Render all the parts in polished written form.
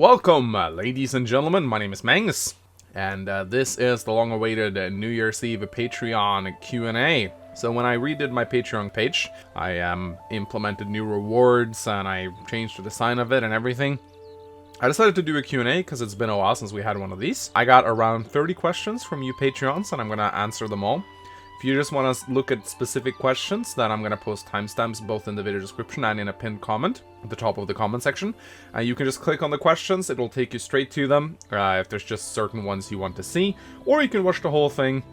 Welcome, ladies and gentlemen. My name is Mangs, and this is the long-awaited New Year's Eve Patreon Q&A. So when I redid my Patreon page, I implemented new rewards, and I changed the design of it and everything. I decided to do a Q&A because it's been a while since we had one of these. I got around 30 questions from you Patreons, and I'm going to answer them all. If you just want to look at specific questions, then I'm going to post timestamps both in the video description and in a pinned comment at the top of the comment section. You can just click on the questions, it will take you straight to them if there's just certain ones you want to see. Or you can watch the whole thing.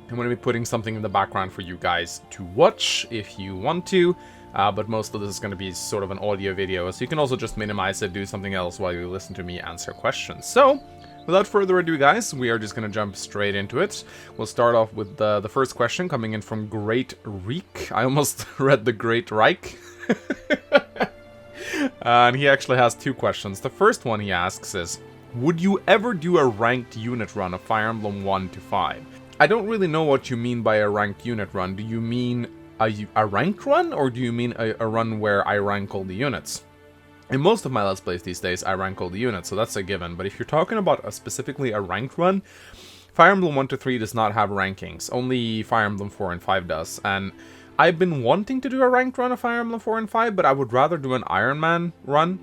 I'm going to be putting something in the background for you guys to watch if you want to. But most of this is going to be sort of an audio video, so you can also just minimize it, do something else while you listen to me answer questions. So, without further ado, guys, we are just going to jump straight into it. We'll start off with the first question coming in from Great Reek. I almost read the Great Reich. And he actually has two questions. The first one he asks is, would you ever do a ranked unit run of Fire Emblem 1 to 5? I don't really know what you mean by a ranked unit run. Do you mean a ranked run, or do you mean a run where I rank all the units? In most of my Let's Plays these days, I rank all the units, so that's a given. But if you're talking about specifically a ranked run, Fire Emblem 1 to 3 does not have rankings. Only Fire Emblem 4 and 5 does. And I've been wanting to do a ranked run of Fire Emblem 4 and 5, but I would rather do an Iron Man run.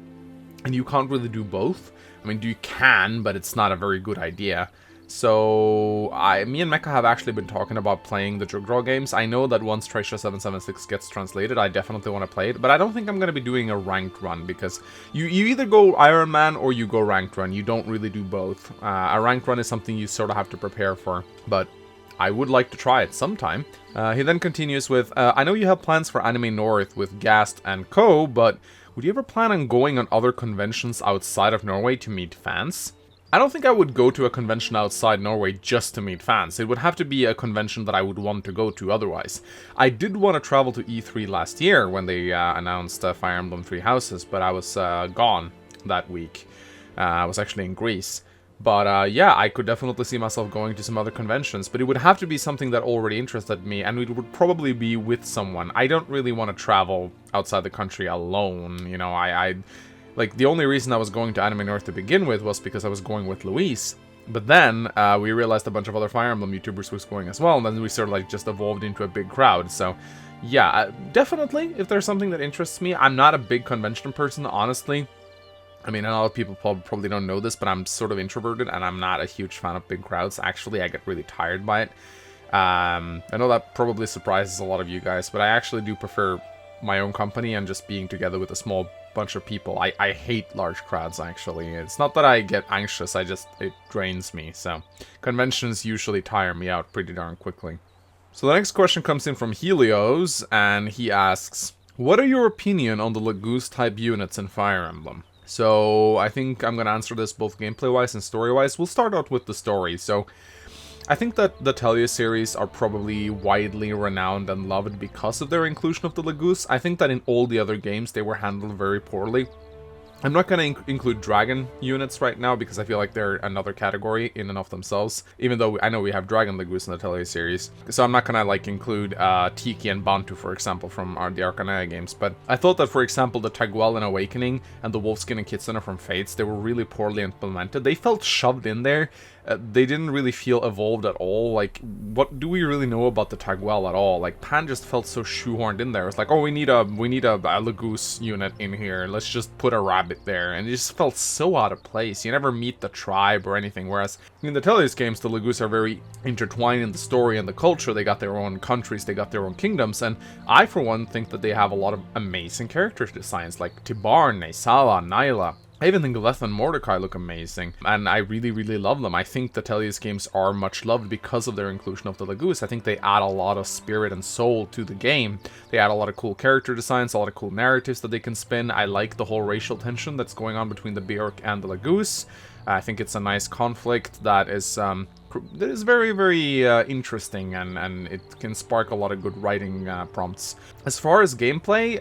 And you can't really do both. I mean, you can, but it's not a very good idea. So, me and Mekkah have actually been talking about playing the Drug Draw games. I know that once Treasure 776 gets translated, I definitely want to play it, but I don't think I'm going to be doing a ranked run, because you either go Iron Man or you go ranked run. You don't really do both. A ranked run is something you sort of have to prepare for, but I would like to try it sometime. He then continues with, I know you have plans for Anime North with Gast and Co., but would you ever plan on going on other conventions outside of Norway to meet fans? I don't think I would go to a convention outside Norway just to meet fans. It would have to be a convention that I would want to go to otherwise. I did want to travel to E3 last year when they announced Fire Emblem 3 Houses, but I was gone that week. I was actually in Greece. But yeah, I could definitely see myself going to some other conventions, but it would have to be something that already interested me, and it would probably be with someone. I don't really want to travel outside the country alone, you know. Like, the only reason I was going to Anime North to begin with was because I was going with Luis. But then, we realized a bunch of other Fire Emblem YouTubers was going as well, and then we sort of, like, just evolved into a big crowd. So, yeah, definitely, if there's something that interests me. I'm not a big convention person, honestly. I mean, a lot of people probably don't know this, but I'm sort of introverted, and I'm not a huge fan of big crowds. Actually, I get really tired by it. I know that probably surprises a lot of you guys, but I actually do prefer my own company and just being together with a small bunch of people. I hate large crowds, actually. It's not that I get anxious, it drains me. So conventions usually tire me out pretty darn quickly. So the next question comes in from Helios, and he asks, what are your opinion on the laguz-type units in Fire Emblem? So I think I'm gonna answer this both gameplay-wise and story-wise. We'll start out with the story. So I think that the Tellia series are probably widely renowned and loved because of their inclusion of the laguz. I think that in all the other games they were handled very poorly. I'm not going to include dragon units right now because I feel like they're another category in and of themselves, even though I know we have dragon laguz in the Tellia series. So I'm not going to like include Tiki and Bantu, for example, from the Arcanea games. But I thought that, for example, the Taguel in Awakening and the Wolfskin and Kitsuna from Fates, they were really poorly implemented. They felt shoved in there. They didn't really feel evolved at all. Like, what do we really know about the Taguel at all? Like, Pan just felt so shoehorned in there. It's like, oh, we need a laguz unit in here. Let's just put a rabbit there. And it just felt so out of place. You never meet the tribe or anything. Whereas in the Tellius games, the laguz are very intertwined in the story and the culture. They got their own countries. They got their own kingdoms. And I, for one, think that they have a lot of amazing character designs, like Tibarn, Naysala, Nyla. I even think Leth and Mordecai look amazing, and I really, really love them. I think the Tellius games are much loved because of their inclusion of the laguz. I think they add a lot of spirit and soul to the game. They add a lot of cool character designs, a lot of cool narratives that they can spin. I like the whole racial tension that's going on between the Bjork and the laguz. I think it's a nice conflict that is very, very interesting, and it can spark a lot of good writing prompts. As far as gameplay,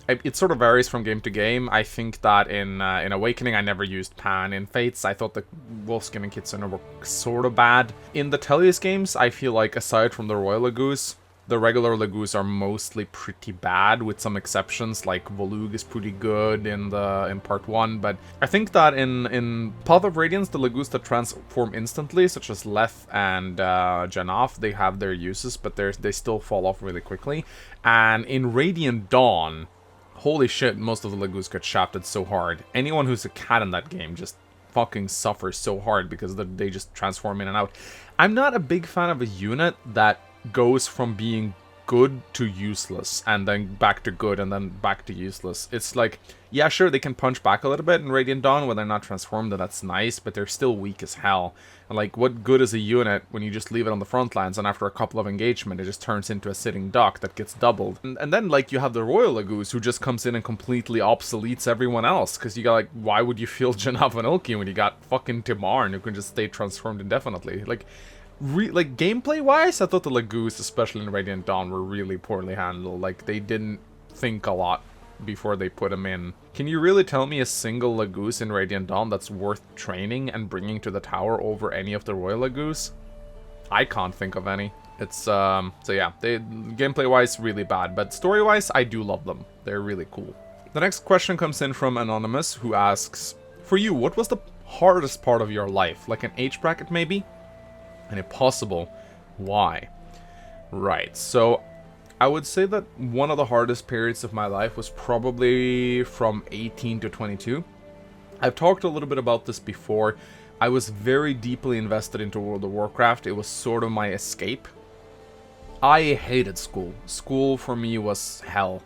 it sort of varies from game to game. I think that in Awakening, I never used Pan. In Fates, I thought the Wolfskin and Kitsuna were sort of bad. In the Tellius games, I feel like, aside from the Royal Laguz, The regular laguz are mostly pretty bad, with some exceptions, like Volug is pretty good in part 1, but I think that in Path of Radiance, the laguz that transform instantly, such as Leth and Janaf, they have their uses, but they still fall off really quickly. And in Radiant Dawn, holy shit, most of the laguz get shafted so hard. Anyone who's a cat in that game just fucking suffers so hard because they just transform in and out. I'm not a big fan of a unit that goes from being good to useless, and then back to good, and then back to useless. It's like, yeah, sure, they can punch back a little bit in Radiant Dawn when they're not transformed, and that's nice, but they're still weak as hell. And like, what good is a unit when you just leave it on the front lines, and after a couple of engagement, it just turns into a sitting duck that gets doubled? And then, like, you have the Royal Laguz, who just comes in and completely obsoletes everyone else, because you got, like, why would you feel Janaf and Ilki when you got fucking Timarn, who can just stay transformed indefinitely? Like, gameplay-wise, I thought the laguz, especially in Radiant Dawn, were really poorly handled. Like, they didn't think a lot before they put them in. Can you really tell me a single laguz in Radiant Dawn that's worth training and bringing to the tower over any of the Royal laguz? I can't think of any. It's, so yeah, they gameplay-wise, really bad, but story-wise, I do love them. They're really cool. The next question comes in from Anonymous, who asks, for you, what was the hardest part of your life? Like an age bracket, maybe? And if possible, why? Right, so I would say that one of the hardest periods of my life was probably from 18 to 22. I've talked a little bit about this before. I was very deeply invested into World of Warcraft. It was sort of my escape. I hated school. School for me was hell.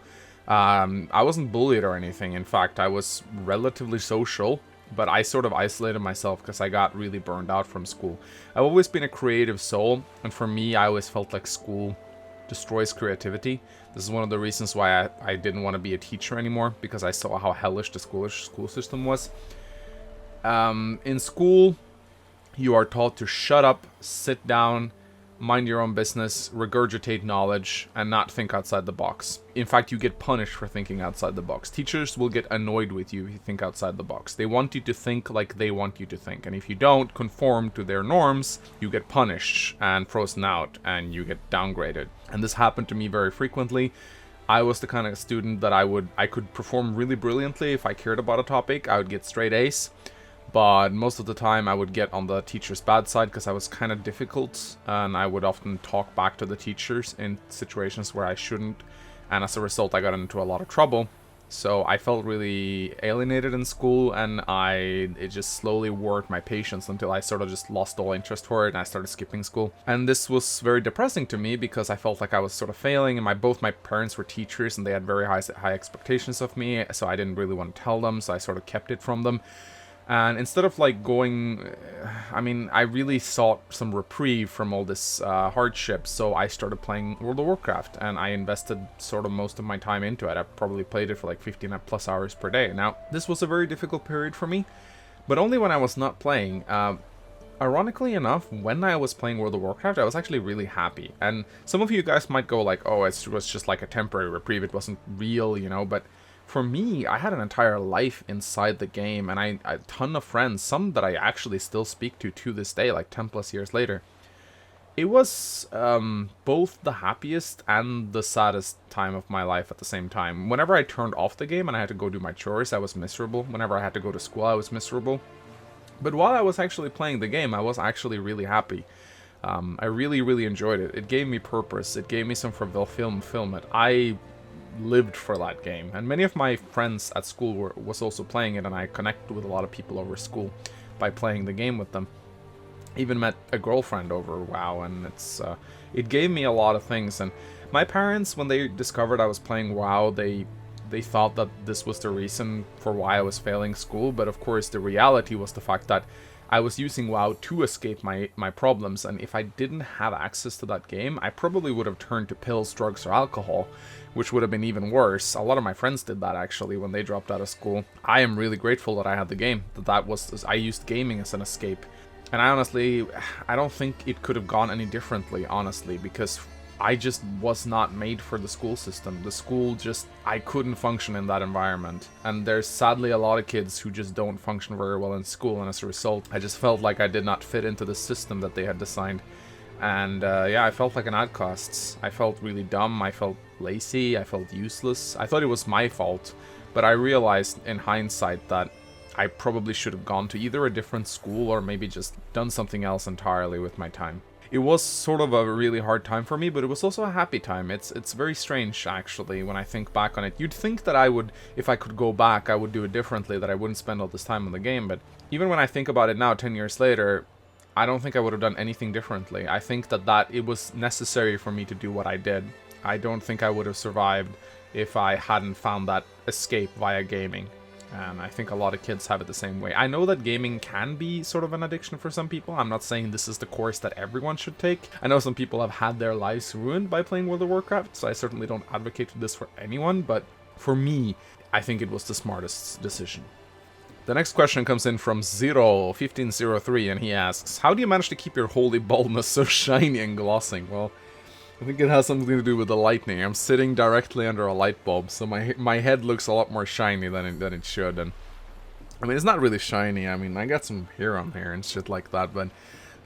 I wasn't bullied or anything. In fact, I was relatively social. But I sort of isolated myself because I got really burned out from school. I've always been a creative soul, and for me, I always felt like school destroys creativity. This is one of the reasons why I didn't want to be a teacher anymore, because I saw how hellish the school system was. In school, you are taught to shut up, sit down, mind your own business, regurgitate knowledge, and not think outside the box. In fact, you get punished for thinking outside the box. Teachers will get annoyed with you if you think outside the box. They want you to think like they want you to think. And if you don't conform to their norms, you get punished and frozen out, and you get downgraded. And this happened to me very frequently. I was the kind of student that I could perform really brilliantly if I cared about a topic. I would get straight A's. But most of the time I would get on the teacher's bad side because I was kind of difficult, and I would often talk back to the teachers in situations where I shouldn't, and as a result I got into a lot of trouble. So I felt really alienated in school, and it just slowly wore my patience until I sort of just lost all interest for it and I started skipping school. And this was very depressing to me because I felt like I was sort of failing, and both my parents were teachers and they had very high expectations of me, so I didn't really want to tell them, so I sort of kept it from them. And instead of like going, I mean, I really sought some reprieve from all this hardship, so I started playing World of Warcraft, and I invested sort of most of my time into it. I probably played it for like 15 plus hours per day. Now, this was a very difficult period for me, but only when I was not playing. Ironically enough, when I was playing World of Warcraft, I was actually really happy. And some of you guys might go like, oh, it was just like a temporary reprieve, it wasn't real, you know, but for me, I had an entire life inside the game, and a ton of friends, some that I actually still speak to this day, like 10 plus years later. It was both the happiest and the saddest time of my life at the same time. Whenever I turned off the game and I had to go do my chores, I was miserable. Whenever I had to go to school, I was miserable. But while I was actually playing the game, I was actually really happy. I really, really enjoyed it. It gave me purpose. It gave me some fulfillment. I lived for that game, and many of my friends at school was also playing it, and I connected with a lot of people over school by playing the game with them. Even met a girlfriend over WoW, and it gave me a lot of things. And my parents, when they discovered I was playing WoW, they thought that this was the reason for why I was failing school, but of course the reality was the fact that I was using WoW to escape my problems, and if I didn't have access to that game, I probably would have turned to pills, drugs, or alcohol, which would have been even worse. A lot of my friends did that, actually, when they dropped out of school. I am really grateful that I had the game, I used gaming as an escape. And I don't think it could have gone any differently, honestly, because I just was not made for the school system. I couldn't function in that environment. And there's sadly a lot of kids who just don't function very well in school, and as a result, I just felt like I did not fit into the system that they had designed. And yeah, I felt like an outcast. I felt really dumb, I felt lazy, I felt useless. I thought it was my fault, but I realized in hindsight that I probably should have gone to either a different school or maybe just done something else entirely with my time. It was sort of a really hard time for me, but it was also a happy time. It's very strange, actually, when I think back on it. You'd think that I would, if I could go back, I would do it differently, that I wouldn't spend all this time on the game, but even when I think about it now, 10 years later, I don't think I would have done anything differently. I think that it was necessary for me to do what I did. I don't think I would have survived if I hadn't found that escape via gaming. And I think a lot of kids have it the same way. I know that gaming can be sort of an addiction for some people. I'm not saying this is the course that everyone should take. I know some people have had their lives ruined by playing World of Warcraft, so I certainly don't advocate this for anyone, but for me, I think it was the smartest decision. The next question comes in from Zero1503, and he asks, how do you manage to keep your holy baldness so shiny and glossing? Well, I think it has something to do with the lightning. I'm sitting directly under a light bulb, so my head looks a lot more shiny than it should. And I mean, it's not really shiny. I mean, I got some hair on here and shit like that, but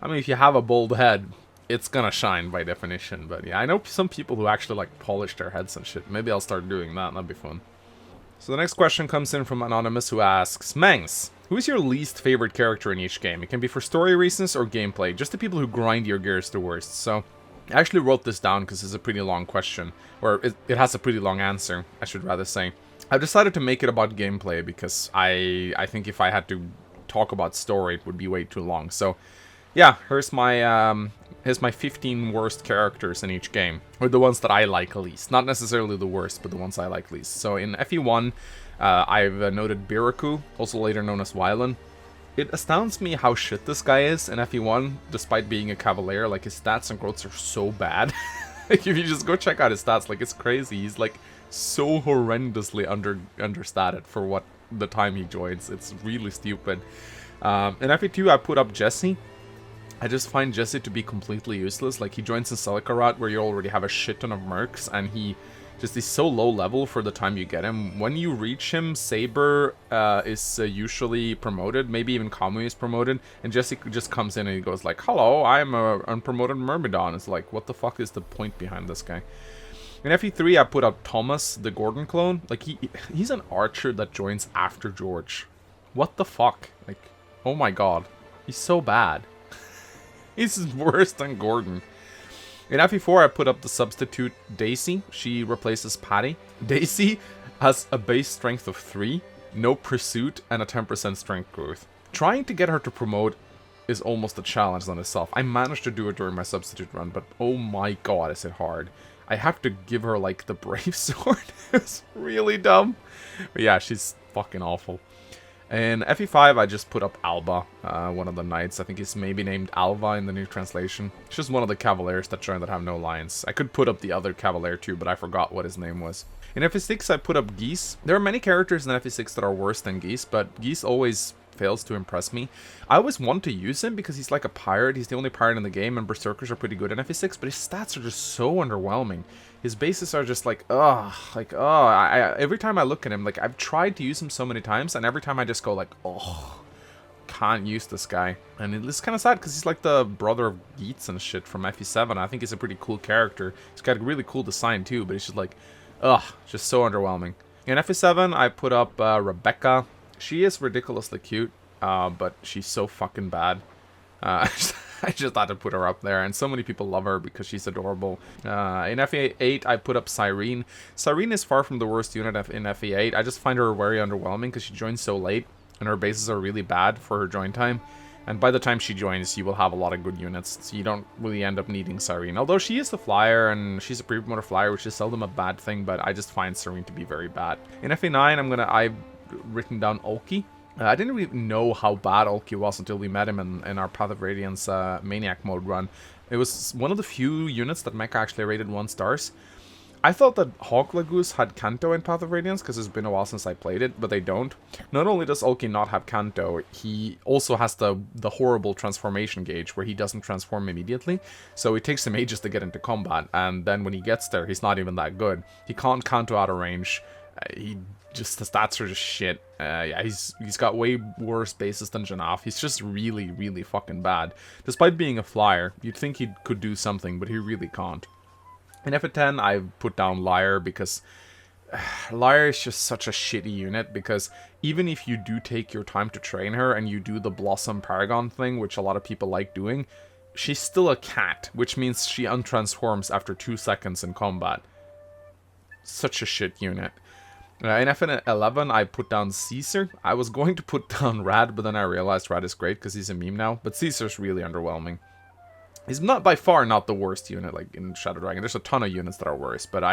I mean, if you have a bald head, it's gonna shine by definition. But yeah, I know some people who actually like polish their heads and shit. Maybe I'll start doing that. That'd be fun. So the next question comes in from Anonymous, who asks, Mangs, who is your least favorite character in each game? It can be for story reasons or gameplay, just the people who grind your gears the worst. So I actually wrote this down because it's a pretty long question, or it has a pretty long answer, I should rather say. I've decided to make it about gameplay because I think if I had to talk about story, it would be way too long. So yeah, here's my 15 worst characters in each game, or the ones that I like least. Not necessarily the worst, but the ones I like least. So in FE1, I've noted Biraku, also later known as Wylan. It astounds me how shit this guy is in FE1, despite being a Cavalier. Like, his stats and growths are so bad. Like, if you just go check out his stats, like, it's crazy. He's, like, so horrendously understated for what the time he joins. It's really stupid. In FE2, I put up Jesse. I just find Jesse to be completely useless. Like, he joins in Selkarat, where you already have a shit ton of mercs, and he just is so low level for the time you get him. When you reach him, Saber is usually promoted, maybe even Kamui is promoted, and Jesse just comes in and he goes like, hello, I'm a unpromoted Myrmidon. It's like, what the fuck is the point behind this guy? In FE3, I put up Thomas, the Gordon clone. Like, he's an archer that joins after George. What the fuck? Like, oh my god. He's so bad. He's worse than Gordon. In FE4, I put up the substitute Daisy. She replaces Patty. Daisy has a base strength of 3, no pursuit, and a 10% strength growth. Trying to get her to promote is almost a challenge on itself. I managed to do it during my substitute run, but oh my god, is it hard. I have to give her, like, the Brave Sword. It's really dumb. But yeah, she's fucking awful. In FE5, I just put up Alba, one of the knights. I think he's maybe named Alva in the new translation. It's just one of the cavaliers that join that have no lines. I could put up the other cavalier too, but I forgot what his name was. In FE6, I put up Geese. There are many characters in FE6 that are worse than Geese, but Geese always fails to impress me. I always want to use him because he's like a pirate. He's the only pirate in the game, and Berserkers are pretty good in FE6, but his stats are just so underwhelming. His bases are just like, every time I look at him, like, I've tried to use him so many times, and every time I just go like, can't use this guy. And it's kind of sad, because he's like the brother of Geats and shit from FE7. I think he's a pretty cool character. He's got a really cool design too, but he's just like, just so underwhelming. In FE7, I put up Rebecca. She is ridiculously cute, but she's so fucking bad. I just had to put her up there, and so many people love her because she's adorable. In FE8, I put up Cyrene. Cyrene is far from the worst unit in FE8. I just find her very underwhelming because she joins so late, and her bases are really bad for her join time. And by the time she joins, you will have a lot of good units, so you don't really end up needing Cyrene. Although she is the flyer, and she's a pre-promoter flyer, which is seldom a bad thing, but I just find Cyrene to be very bad. In FE9, I've written down Ulki. I didn't really know how bad Ulki was until we met him in our Path of Radiance Maniac mode run. It was one of the few units that Mekkah actually rated 1 stars. I thought that Hawk Lagoose had Kanto in Path of Radiance because it's been a while since I played it, but they don't. Not only does Ulki not have Kanto, he also has the horrible transformation gauge where he doesn't transform immediately, so it takes him ages to get into combat, and then when he gets there, he's not even that good. He can't Kanto out of range. He just, the stats are just shit. Yeah, he's got way worse bases than Janaf. He's just really, really fucking bad. Despite being a flyer, you'd think he could do something, but he really can't. In F10, I put down Liar because Liar is just such a shitty unit, because even if you do take your time to train her and you do the Blossom Paragon thing, which a lot of people like doing, she's still a cat, which means she untransforms after 2 seconds in combat. Such a shit unit. In F11, I put down Caesar. I was going to put down Rad, but then I realized Rad is great because he's a meme now. But Caesar's really underwhelming. He's not by far not the worst unit like in Shadow Dragon. There's a ton of units that are worse, but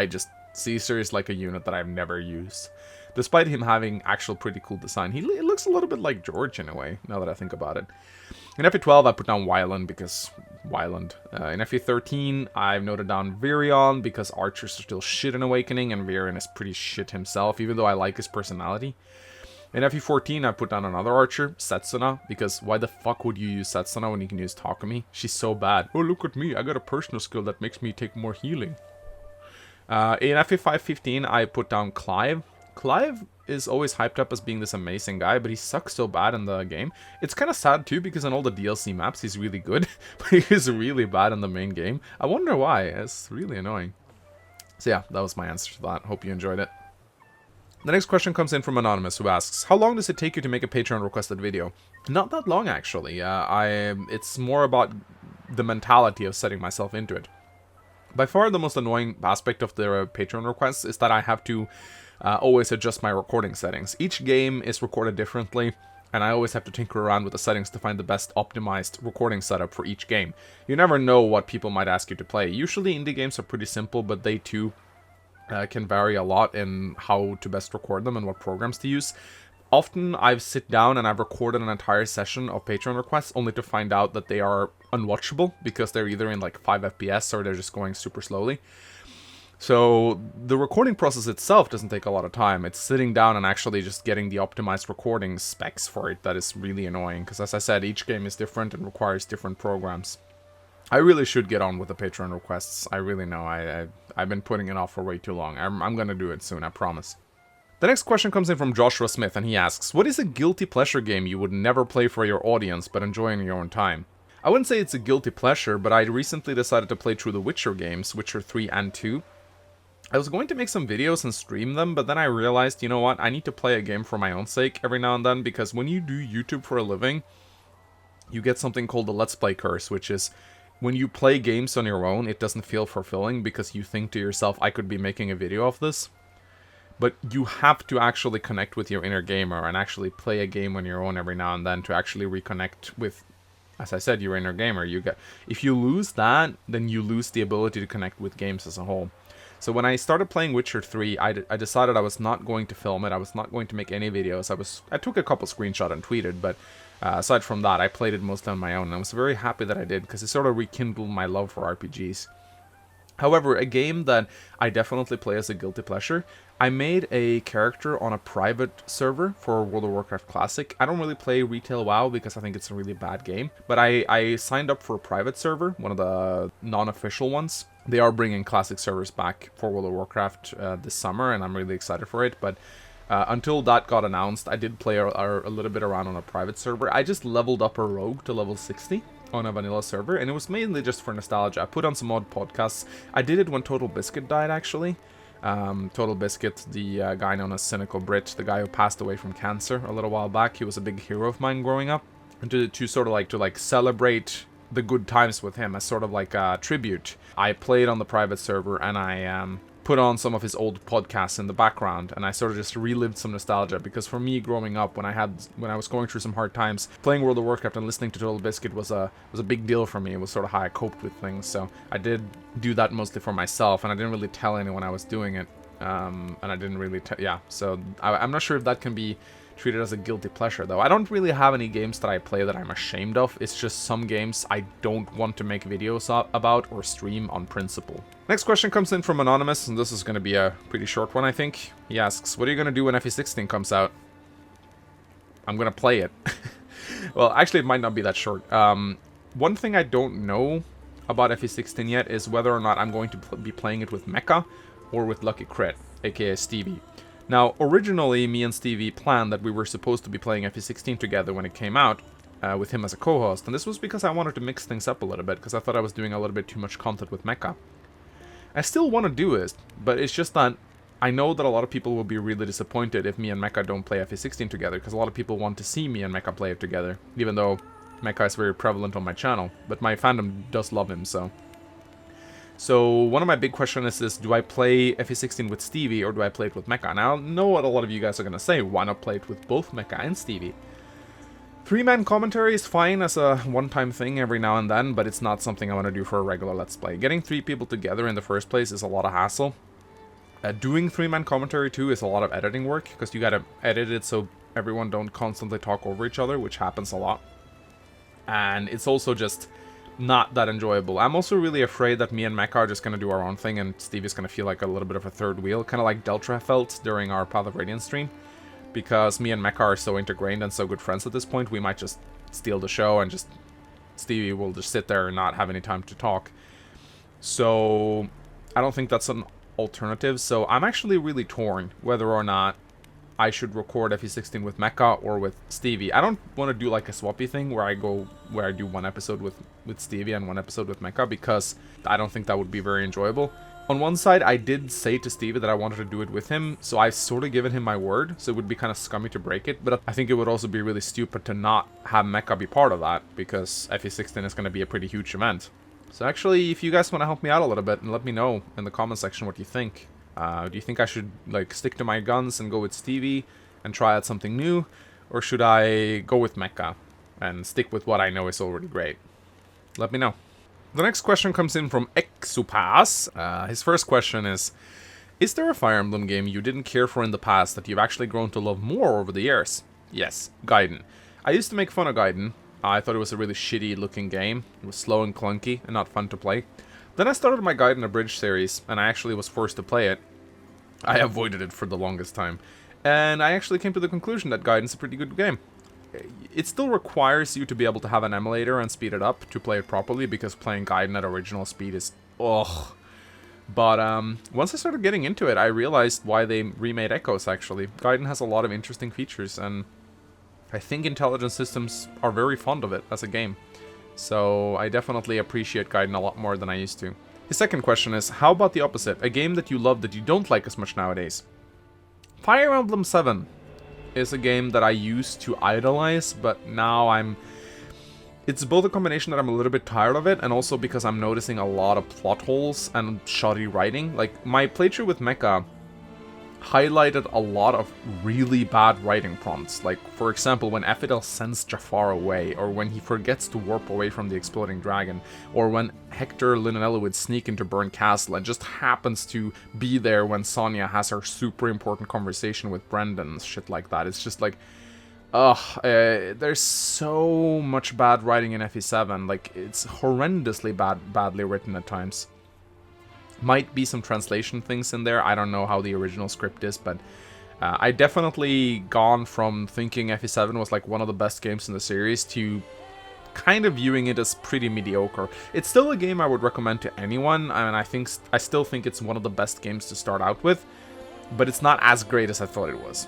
Caesar is like a unit that I've never used. Despite him having actual pretty cool design, it looks a little bit like George in a way, now that I think about it. In FE12, I put down Wyland because Wyland. In FE13, I've noted down Virion because archers are still shit in Awakening, and Virion is pretty shit himself, even though I like his personality. In FE14, I put down another archer, Setsuna, because why the fuck would you use Setsuna when you can use Takumi? She's so bad. Oh, look at me, I got a personal skill that makes me take more healing. In FE5-15, I put down Clive. Clive is always hyped up as being this amazing guy, but he sucks so bad in the game. It's kind of sad too, because in all the DLC maps he's really good, but he is really bad in the main game. I wonder why. It's really annoying. So yeah, that was my answer to that. Hope you enjoyed it. The next question comes in from Anonymous, who asks, how long does it take you to make a Patreon requested video? Not that long, actually. It's more about the mentality of setting myself into it. By far the most annoying aspect of the Patreon requests is that I have to always adjust my recording settings. Each game is recorded differently, and I always have to tinker around with the settings to find the best optimized recording setup for each game. You never know what people might ask you to play. Usually indie games are pretty simple, but they too can vary a lot in how to best record them and what programs to use. Often I've sit down and I've recorded an entire session of Patreon requests only to find out that they are unwatchable because they're either in like 5 FPS or they're just going super slowly. So the recording process itself doesn't take a lot of time. It's sitting down and actually just getting the optimized recording specs for it that is really annoying, because as I said, each game is different and requires different programs. I really should get on with the Patreon requests. I really know. I've been putting it off for way too long. I'm gonna do it soon, I promise. The next question comes in from Joshua Smith, and he asks, what is a guilty pleasure game you would never play for your audience but enjoy in your own time? I wouldn't say it's a guilty pleasure, but I recently decided to play through the Witcher games, Witcher 3 and 2. I was going to make some videos and stream them, but then I realized, you know what, I need to play a game for my own sake every now and then, because when you do YouTube for a living, you get something called the Let's Play curse, which is when you play games on your own, it doesn't feel fulfilling because you think to yourself, I could be making a video of this. But you have to actually connect with your inner gamer and actually play a game on your own every now and then to actually reconnect with, as I said, your inner gamer. If you lose that, then you lose the ability to connect with games as a whole. So when I started playing Witcher 3, I decided I was not going to film it. I was not going to make any videos. I took a couple screenshots and tweeted, but aside from that, I played it mostly on my own. And I was very happy that I did, because it sort of rekindled my love for RPGs. However, a game that I definitely play as a guilty pleasure, I made a character on a private server for World of Warcraft Classic. I don't really play retail WoW because I think it's a really bad game, but I signed up for a private server, one of the non-official ones. They are bringing Classic servers back for World of Warcraft this summer, and I'm really excited for it, but until that got announced, I did play a little bit around on a private server. I just leveled up a rogue to level 60. On a vanilla server, and it was mainly just for nostalgia. I put on some odd podcasts. I did it when Total Biscuit died, actually. Total Biscuit, the guy known as Cynical Brit, the guy who passed away from cancer a little while back. He was a big hero of mine growing up. And to sort of like celebrate the good times with him as sort of like a tribute, I played on the private server, and I put on some of his old podcasts in the background, and I sort of just relived some nostalgia, because for me growing up, when I was going through some hard times, playing World of Warcraft and listening to Total Biscuit was a big deal for me. It was sort of how I coped with things, so I did do that mostly for myself, and I didn't really tell anyone I was doing it, and I didn't really so I'm not sure if that can be treated as a guilty pleasure, though. I don't really have any games that I play that I'm ashamed of. It's just some games I don't want to make videos about or stream on principle. Next question comes in from Anonymous, and this is going to be a pretty short one, I think. He asks, what are you going to do when FE16 comes out? I'm going to play it. Well, actually, it might not be that short. One thing I don't know about FE16 yet is whether or not I'm going to be playing it with Mekkah or with Lucky Crit, aka Stevie. Now, originally, me and Stevie planned that we were supposed to be playing FE16 together when it came out, with him as a co-host, and this was because I wanted to mix things up a little bit, because I thought I was doing a little bit too much content with Mekkah. I still want to do it, but it's just that I know that a lot of people will be really disappointed if me and Mekkah don't play FE16 together, because a lot of people want to see me and Mekkah play it together, even though Mekkah is very prevalent on my channel, but my fandom does love him, so... So, one of my big questions is, do I play FE16 with Stevie, or do I play it with Mekkah? Now, I know what a lot of you guys are going to say, why not play it with both Mekkah and Stevie? 3-man commentary is fine as a one-time thing every now and then, but it's not something I want to do for a regular Let's Play. Getting 3 people together in the first place is a lot of hassle. Doing 3-man commentary too is a lot of editing work, because you gotta edit it so everyone don't constantly talk over each other, which happens a lot. And it's also just not that enjoyable. I'm also really afraid that me and Mekkah are just gonna do our own thing and Stevie's gonna feel like a little bit of a third wheel, kind of like Deltra felt during our Path of Radiance stream. Because me and Mekkah are so ingrained and so good friends at this point, we might just steal the show and just... Stevie will just sit there and not have any time to talk. So, I don't think that's an alternative, so I'm actually really torn whether or not I should record FE16 with Mekkah or with Stevie. I don't want to do like a swappy thing where I do one episode with Stevie and one episode with Mekkah, because I don't think that would be very enjoyable. On one side, I did say to Stevie that I wanted to do it with him, so I've sort of given him my word, so it would be kind of scummy to break it, but I think it would also be really stupid to not have Mekkah be part of that, because FE16 is going to be a pretty huge event. So actually, if you guys want to help me out a little bit and let me know in the comment section what you think. Do you think I should like stick to my guns and go with Stevie and try out something new? Or should I go with Mekkah and stick with what I know is already great? Let me know. The next question comes in from Exupass. His first question is there a Fire Emblem game you didn't care for in the past that you've actually grown to love more over the years? Yes, Gaiden. I used to make fun of Gaiden. I thought it was a really shitty looking game. It was slow and clunky and not fun to play. Then I started my Gaiden Abridged series, and I actually was forced to play it. I avoided it for the longest time. And I actually came to the conclusion that Gaiden's a pretty good game. It still requires you to be able to have an emulator and speed it up to play it properly, because playing Gaiden at original speed is... ugh. But once I started getting into it, I realized why they remade Echoes, actually. Gaiden has a lot of interesting features, and I think Intelligent Systems are very fond of it as a game. So I definitely appreciate Gaiden a lot more than I used to. His second question is, how about the opposite? A game that you love that you don't like as much nowadays? Fire Emblem 7 is a game that I used to idolize, but now it's both a combination that I'm a little bit tired of it, and also because I'm noticing a lot of plot holes and shoddy writing. Like, my playthrough with Mekkah highlighted a lot of really bad writing prompts. Like, for example, when Ephiel sends Jafar away, or when he forgets to warp away from the exploding dragon, or when Hector Linanello would sneak into Burnt Castle and just happens to be there when Sonya has her super important conversation with Brendan and shit like that. It's just like, there's so much bad writing in FE7. Like, it's horrendously badly written at times. Might be some translation things in there. I don't know how the original script is, but I definitely gone from thinking FE7 was like one of the best games in the series to kind of viewing it as pretty mediocre. It's still a game I would recommend to anyone, and I still think it's one of the best games to start out with, but it's not as great as I thought it was.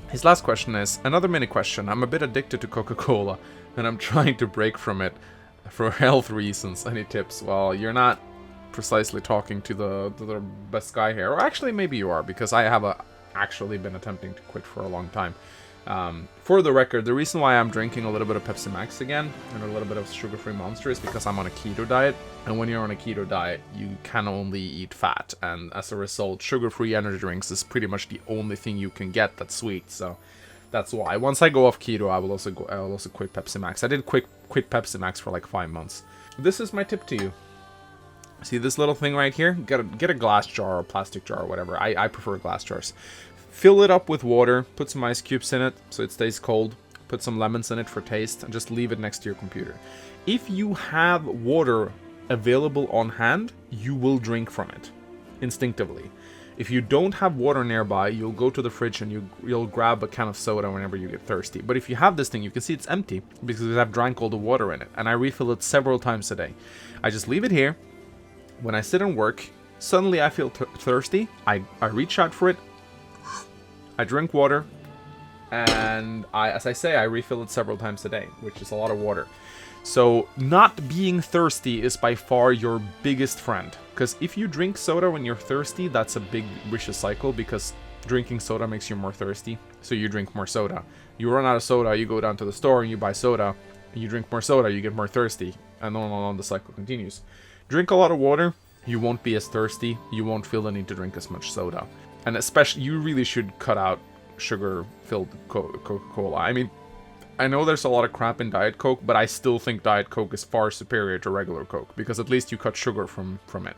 His last question is another mini question. I'm a bit addicted to Coca Cola, and I'm trying to break from it for health reasons. Any tips? Well, you're not precisely talking to the best guy here, or actually maybe you are, because I have actually been attempting to quit for a long time. For the record, the reason why I'm drinking a little bit of Pepsi Max again and a little bit of sugar-free Monster is because I'm on a keto diet, and when you're on a keto diet you can only eat fat, and as a result sugar-free energy drinks is pretty much the only thing you can get that's sweet. So that's why once I go off keto I will also quit Pepsi Max. I did quit Pepsi Max for like 5 months. This is my tip to you. See this little thing right here? Get a glass jar or plastic jar or whatever. I prefer glass jars. Fill it up with water, put some ice cubes in it so it stays cold, put some lemons in it for taste, and just leave it next to your computer. If you have water available on hand, you will drink from it instinctively. If you don't have water nearby, you'll go to the fridge and you'll grab a can of soda whenever you get thirsty. But if you have this thing, you can see it's empty because I've drank all the water in it, and I refill it several times a day. I just leave it here. When I sit and work, suddenly I feel thirsty, I reach out for it, I drink water, and as I say, I refill it several times a day, which is a lot of water. So not being thirsty is by far your biggest friend. Because if you drink soda when you're thirsty, that's a big vicious cycle, because drinking soda makes you more thirsty, so you drink more soda. You run out of soda, you go down to the store and you buy soda, and you drink more soda, you get more thirsty, and on the cycle continues. Drink a lot of water, you won't be as thirsty, you won't feel the need to drink as much soda. And especially, you really should cut out sugar-filled Coca Cola. I mean, I know there's a lot of crap in Diet Coke, but I still think Diet Coke is far superior to regular Coke, because at least you cut sugar from it.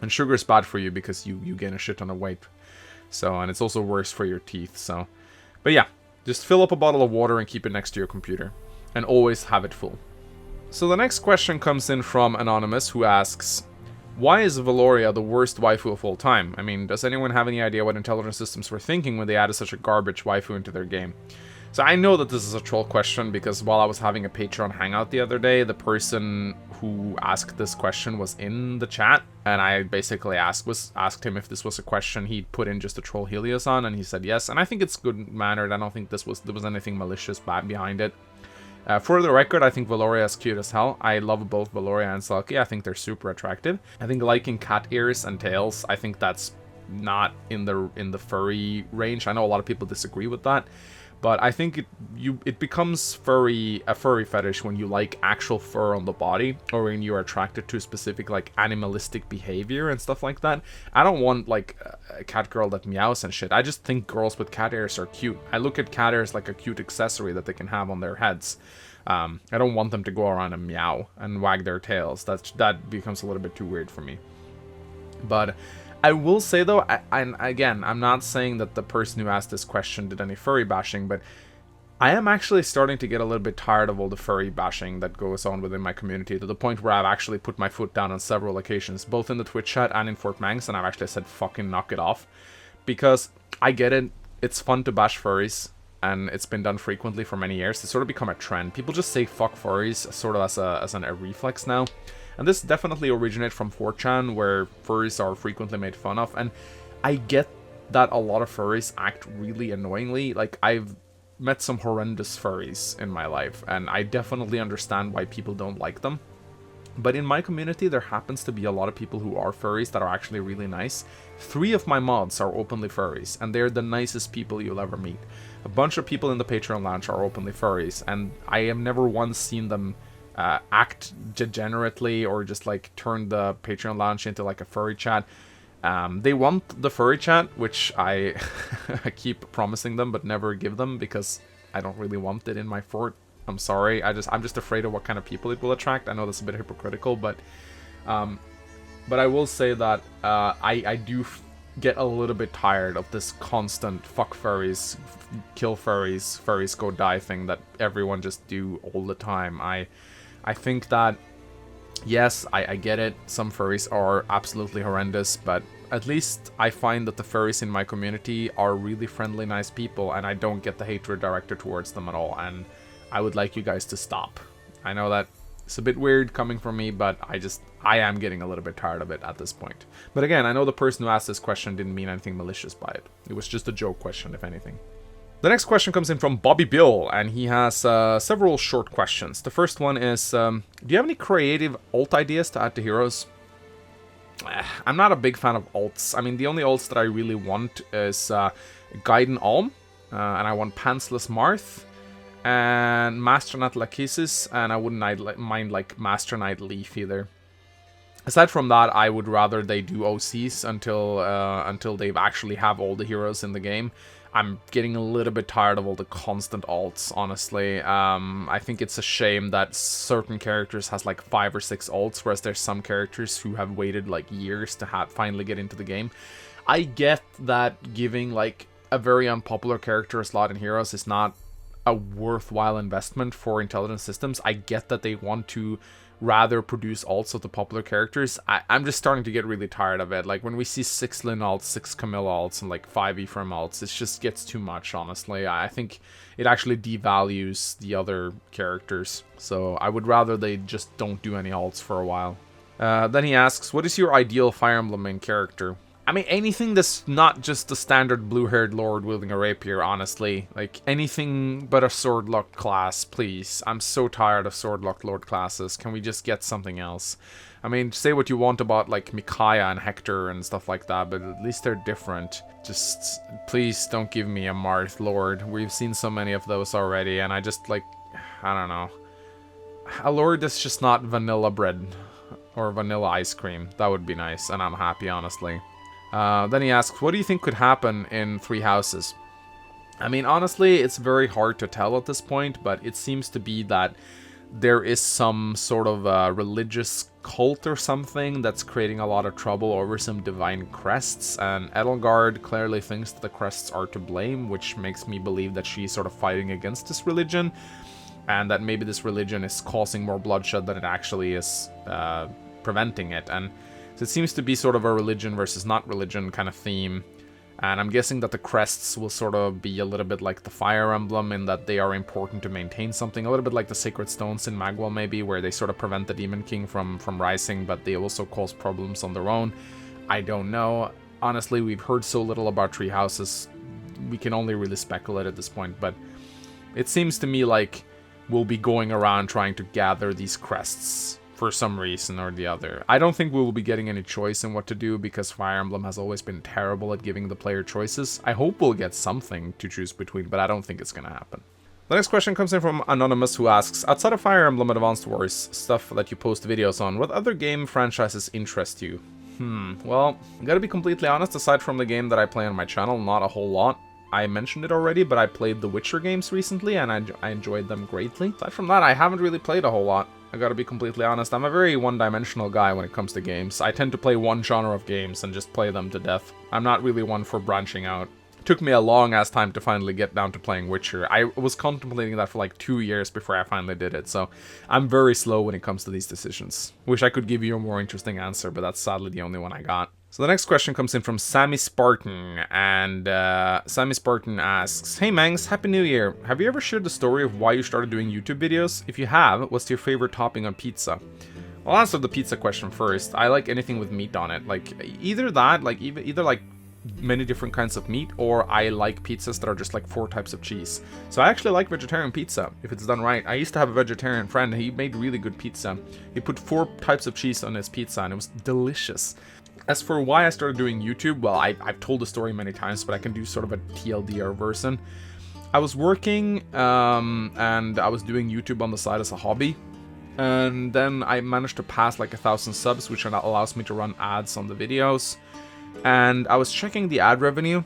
And sugar is bad for you because you gain a shit ton of weight. So, and it's also worse for your teeth, so. But yeah, just fill up a bottle of water and keep it next to your computer. And always have it full. So the next question comes in from Anonymous, who asks, why is Velouria the worst waifu of all time? I mean, does anyone have any idea what Intelligent Systems were thinking when they added such a garbage waifu into their game? So I know that this is a troll question, because while I was having a Patreon hangout the other day, the person who asked this question was in the chat, and I basically asked him if this was a question he'd put in just to troll Helios on, and he said yes, and I think it's good-mannered. I don't think there was anything malicious bad behind it. For the record, I think Velouria is cute as hell. I love both Velouria and Sulky. I think they're super attractive. I think liking cat ears and tails, I think that's not in the furry range. I know a lot of people disagree with that. But I think it becomes a furry fetish when you like actual fur on the body, or when you're attracted to specific like animalistic behavior and stuff like that. I don't want like a cat girl that meows and shit. I just think girls with cat ears are cute. I look at cat ears like a cute accessory that they can have on their heads. I don't want them to go around and meow and wag their tails. That becomes a little bit too weird for me. But I will say though, and again, I'm not saying that the person who asked this question did any furry bashing, but I am actually starting to get a little bit tired of all the furry bashing that goes on within my community, to the point where I've actually put my foot down on several occasions, both in the Twitch chat and in Fort Mangs, and I've actually said fucking knock it off. Because I get it, it's fun to bash furries, and it's been done frequently for many years. It's sort of become a trend. People just say fuck furries sort of as a reflex now. And this definitely originated from 4chan, where furries are frequently made fun of. And I get that a lot of furries act really annoyingly. Like, I've met some horrendous furries in my life, and I definitely understand why people don't like them. But in my community, there happens to be a lot of people who are furries that are actually really nice. 3 of my mods are openly furries, and they're the nicest people you'll ever meet. A bunch of people in the Patreon lounge are openly furries, and I have never once seen them act degenerately or just like turn the Patreon lounge into like a furry chat. They want the furry chat, which I keep promising them but never give them, because I don't really want it in my fort. I'm sorry. I'm just afraid of what kind of people it will attract. I know that's a bit hypocritical, but I will say that I do get a little bit tired of this constant fuck furries, kill furries, furries go die thing that everyone just do all the time. I think that, yes, I get it, some furries are absolutely horrendous, but at least I find that the furries in my community are really friendly, nice people, and I don't get the hatred directed towards them at all, and I would like you guys to stop. I know that it's a bit weird coming from me, but I am getting a little bit tired of it at this point. But again, I know the person who asked this question didn't mean anything malicious by it. It was just a joke question, if anything. The next question comes in from Bobby Bill, and he has several short questions. The first one is, do you have any creative alt ideas to add to heroes? I'm not a big fan of alts. I mean, the only alts that I really want is Gaiden Alm, and I want Pantsless Marth, and Master Knight Lachesis, and I wouldn't mind like Master Knight Leaf either. Aside from that, I would rather they do OCs until they actually have all the heroes in the game. I'm getting a little bit tired of all the constant alts, honestly. I think it's a shame that certain characters has like 5 or 6 alts, whereas there's some characters who have waited like years to finally get into the game. I get that giving like a very unpopular character a slot in heroes is not a worthwhile investment for Intelligent Systems. I get that they want to rather produce alts of the popular characters. I'm just starting to get really tired of it. Like when we see 6 Lyn alts, 6 Camilla alts, and like 5 Ephraim alts, it just gets too much, honestly. I think it actually devalues the other characters. So I would rather they just don't do any alts for a while. Then he asks, what is your ideal Fire Emblem main character? I mean, anything that's not just the standard blue-haired lord wielding a rapier, honestly. Like, anything but a sword-locked class, please. I'm so tired of sword-locked lord classes. Can we just get something else? I mean, say what you want about, like, Mekkah and Hector and stuff like that, but at least they're different. Just, please don't give me a Marth lord. We've seen so many of those already, and I just, like, I don't know. A lord that's just not vanilla bread or vanilla ice cream. That would be nice, and I'm happy, honestly. Then he asks, what do you think could happen in Three Houses? I mean, honestly, it's very hard to tell at this point, but it seems to be that there is some sort of religious cult or something that's creating a lot of trouble over some divine crests, and Edelgard clearly thinks that the crests are to blame, which makes me believe that she's sort of fighting against this religion, and that maybe this religion is causing more bloodshed than it actually is preventing it. And so it seems to be sort of a religion versus not religion kind of theme. And I'm guessing that the crests will sort of be a little bit like the Fire Emblem in that they are important to maintain something. A little bit like the Sacred Stones in Magwell maybe, where they sort of prevent the Demon King from rising, but they also cause problems on their own. I don't know. Honestly, we've heard so little about Tree Houses. We can only really speculate at this point, but it seems to me like we'll be going around trying to gather these crests for some reason or the other. I don't think we will be getting any choice in what to do because Fire Emblem has always been terrible at giving the player choices. I hope we'll get something to choose between, but I don't think it's gonna happen. The next question comes in from Anonymous, who asks, outside of Fire Emblem Advanced Wars, stuff that you post videos on, what other game franchises interest you? Well, I gotta be completely honest, aside from the game that I play on my channel, not a whole lot. I mentioned it already, but I played the Witcher games recently, and I enjoyed them greatly. Aside from that, I haven't really played a whole lot. I gotta be completely honest, I'm a very one-dimensional guy when it comes to games. I tend to play one genre of games and just play them to death. I'm not really one for branching out. It took me a long-ass time to finally get down to playing Witcher. I was contemplating that for like 2 years before I finally did it, so I'm very slow when it comes to these decisions. Wish I could give you a more interesting answer, but that's sadly the only one I got. So the next question comes in from Sammy Spartan, and Sammy Spartan asks, hey Mangs, Happy New Year. Have you ever shared the story of why you started doing YouTube videos? If you have, what's your favorite topping on pizza? I'll answer the pizza question first. I like anything with meat on it. Like, either that, like, either like many different kinds of meat, or I like pizzas that are just like 4 types of cheese. So I actually like vegetarian pizza, if it's done right. I used to have a vegetarian friend, he made really good pizza. He put 4 types of cheese on his pizza, and it was delicious. As for why I started doing YouTube, well, I've told the story many times, but I can do sort of a TLDR version. I was working, and I was doing YouTube on the side as a hobby. And then I managed to pass like 1,000 subs, which allows me to run ads on the videos. And I was checking the ad revenue,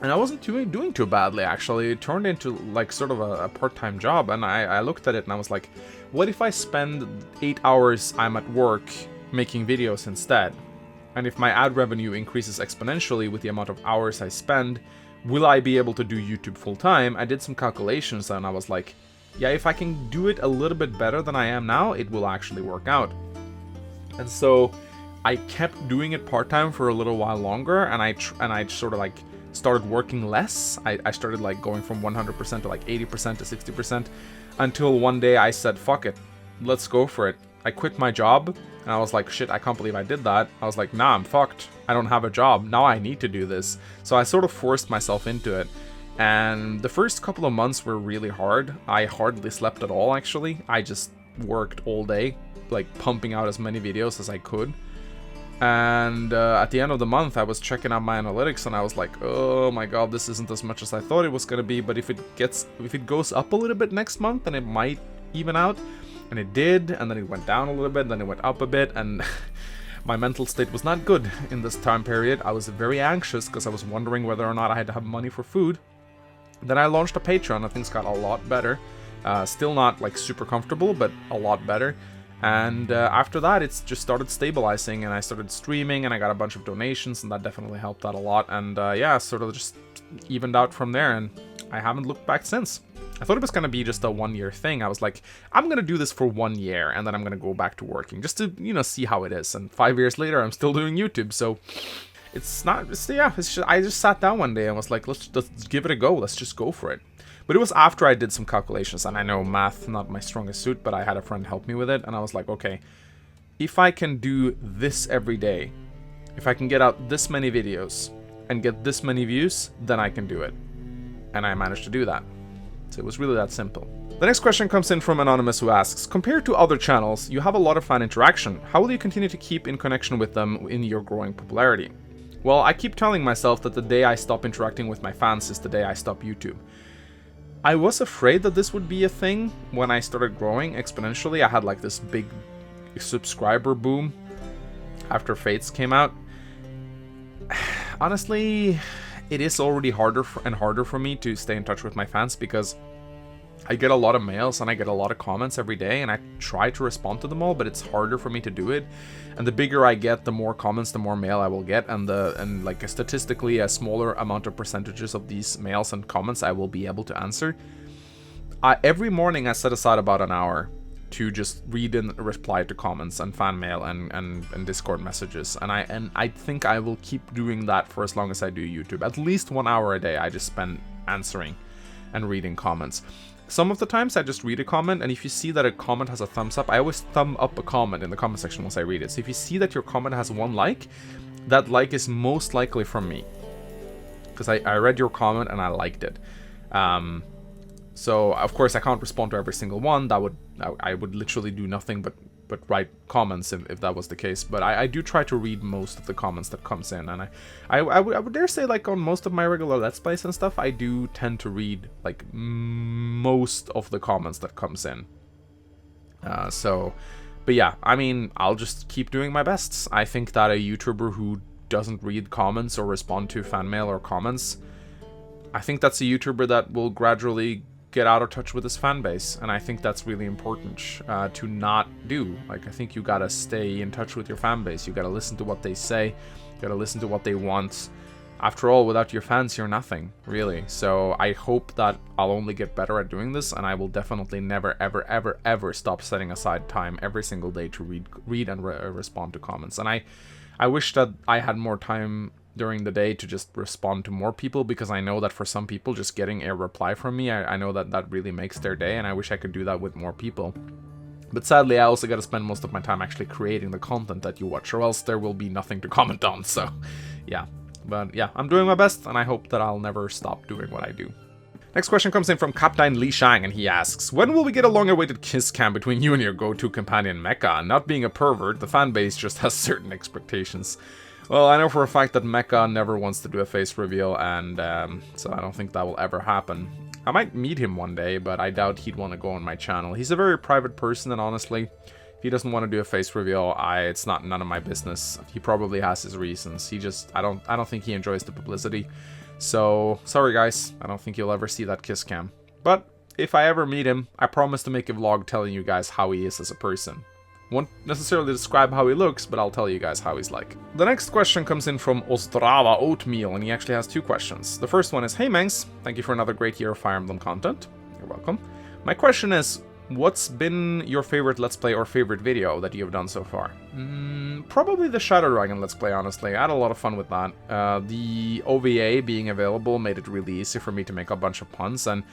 and I wasn't doing too badly, actually. It turned into like sort of a part-time job, and I looked at it and I was like, what if I spend 8 hours I'm at work making videos instead? And if my ad revenue increases exponentially with the amount of hours I spend, will I be able to do YouTube full-time? I did some calculations and I was like, yeah, if I can do it a little bit better than I am now, it will actually work out. And so I kept doing it part-time for a little while longer, and I sort of like started working less. I started like going from 100% to like 80% to 60%, until one day I said, fuck it, let's go for it. I quit my job, and I was like, shit, I can't believe I did that. I was like, nah, I'm fucked. I don't have a job. Now I need to do this. So I sort of forced myself into it. And the first couple of months were really hard. I hardly slept at all, actually. I just worked all day, like pumping out as many videos as I could. And at the end of the month, I was checking out my analytics, and I was like, oh my god, this isn't as much as I thought it was gonna be. But if it goes up a little bit next month, then it might even out. And it did, and then it went down a little bit, then it went up a bit, and my mental state was not good in this time period. I was very anxious because I was wondering whether or not I had to have money for food. Then I launched a Patreon, and things got a lot better. Still not like super comfortable, but a lot better. And after that, it's just started stabilizing, and I started streaming, and I got a bunch of donations, and that definitely helped out a lot. And yeah, sort of just evened out from there, and I haven't looked back since. I thought it was going to be just a 1-year thing. I was like, I'm going to do this for 1 year, and then I'm going to go back to working, just to, you know, see how it is. And 5 years later, I'm still doing YouTube, so it's not, yeah, it's just, I just sat down one day and was like, let's give it a go, let's just go for it. But it was after I did some calculations, and I know math, not my strongest suit, but I had a friend help me with it, and I was like, okay, if I can do this every day, If I can get out this many videos and get this many views, then I can do it. And I managed to do that. So it was really that simple. The next question comes in from Anonymous, who asks, compared to other channels, you have a lot of fan interaction. How will you continue to keep in connection with them in your growing popularity? Well, I keep telling myself that the day I stop interacting with my fans is the day I stop YouTube. I was afraid that this would be a thing when I started growing exponentially. I had like this big subscriber boom after Fates came out. Honestly, it is already harder and harder for me to stay in touch with my fans because I get a lot of mails and I get a lot of comments every day, and I try to respond to them all, but it's harder for me to do it. And the bigger I get, the more comments, the more mail I will get, and like statistically a smaller amount of percentages of these mails and comments I will be able to answer. Every morning I set aside about an hour to just read and reply to comments and fan mail and Discord messages, and I think I will keep doing that for as long as I do YouTube. At least 1 hour a day I just spend answering and reading comments. Some of the times I just read a comment, and if you see that a comment has a thumbs up, I always thumb up a comment in the comment section once I read it. So if you see that your comment has 1 like, that like is most likely from me, because I read your comment and I liked it. So of course I can't respond to every single one. I would literally do nothing but write comments if that was the case. But I do try to read most of the comments that comes in, and I would dare say, like, on most of my regular Let's Plays and stuff, I do tend to read like most of the comments that comes in. But yeah, I mean, I'll just keep doing my best. I think that a YouTuber who doesn't read comments or respond to fan mail or comments, I think that's a YouTuber that will gradually get out of touch with his fan base, and I think that's really important to not do. Like, I think you gotta stay in touch with your fan base. You gotta listen to what they say, you gotta listen to what they want. After all, without your fans, you're nothing, really. So I hope that I'll only get better at doing this, and I will definitely never, ever, ever, ever stop setting aside time every single day to read and respond to comments. And I wish that I had more time during the day to just respond to more people, because I know that for some people, just getting a reply from me, I know that that really makes their day, and I wish I could do that with more people. But sadly, I also got to spend most of my time actually creating the content that you watch, or else there will be nothing to comment on. So yeah, but yeah, I'm doing my best, and I hope that I'll never stop doing what I do. Next question comes in from Captain Li Shang, and he asks, when will we get a long-awaited kiss cam between you and your go-to companion Mekkah? Not being a pervert, the fanbase just has certain expectations. Well, I know for a fact that Mekkah never wants to do a face reveal, and so I don't think that will ever happen. I might meet him one day, but I doubt he'd want to go on my channel. He's a very private person, and honestly, if he doesn't want to do a face reveal, it's none of my business. He probably has his reasons. I don't think he enjoys the publicity. So sorry guys, I don't think you'll ever see that kiss cam. But if I ever meet him, I promise to make a vlog telling you guys how he is as a person. Won't necessarily describe how he looks, but I'll tell you guys how he's like. The next question comes in from Ostrava Oatmeal, and he actually has 2 questions. The first one is, hey Mangs, thank you for another great year of Fire Emblem content. You're welcome. My question is, what's been your favorite Let's Play or favorite video that you have done so far? Probably the Shadow Dragon Let's Play, honestly. I had a lot of fun with that. The OVA being available made it really easy for me to make a bunch of puns, and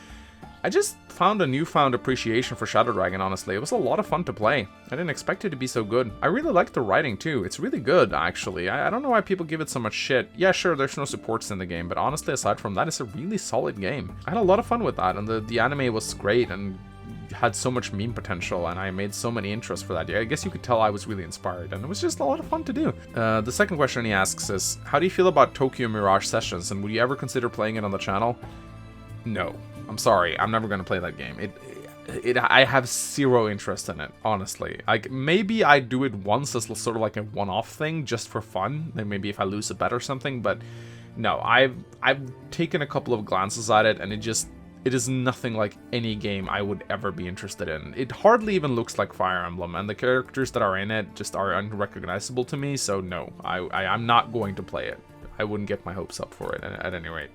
I just found a newfound appreciation for Shadow Dragon, honestly. It was a lot of fun to play. I didn't expect it to be so good. I really like the writing, too. It's really good, actually. I don't know why people give it so much shit. Yeah, sure, there's no supports in the game, but honestly, aside from that, it's a really solid game. I had a lot of fun with that, and the anime was great, and had so much meme potential, and I made so many intros for that. I guess you could tell I was really inspired, and it was just a lot of fun to do. The second question he asks is, how do you feel about Tokyo Mirage Sessions, and would you ever consider playing it on the channel? No. I'm sorry, I'm never gonna play that game. I have zero interest in it, honestly. Like, maybe I do it once as sort of like a one-off thing, just for fun. Then maybe if I lose a bet or something, but no, I've taken a couple of glances at it, and it is nothing like any game I would ever be interested in. It hardly even looks like Fire Emblem, and the characters that are in it just are unrecognizable to me, so no, I'm not going to play it. I wouldn't get my hopes up for it, at any rate.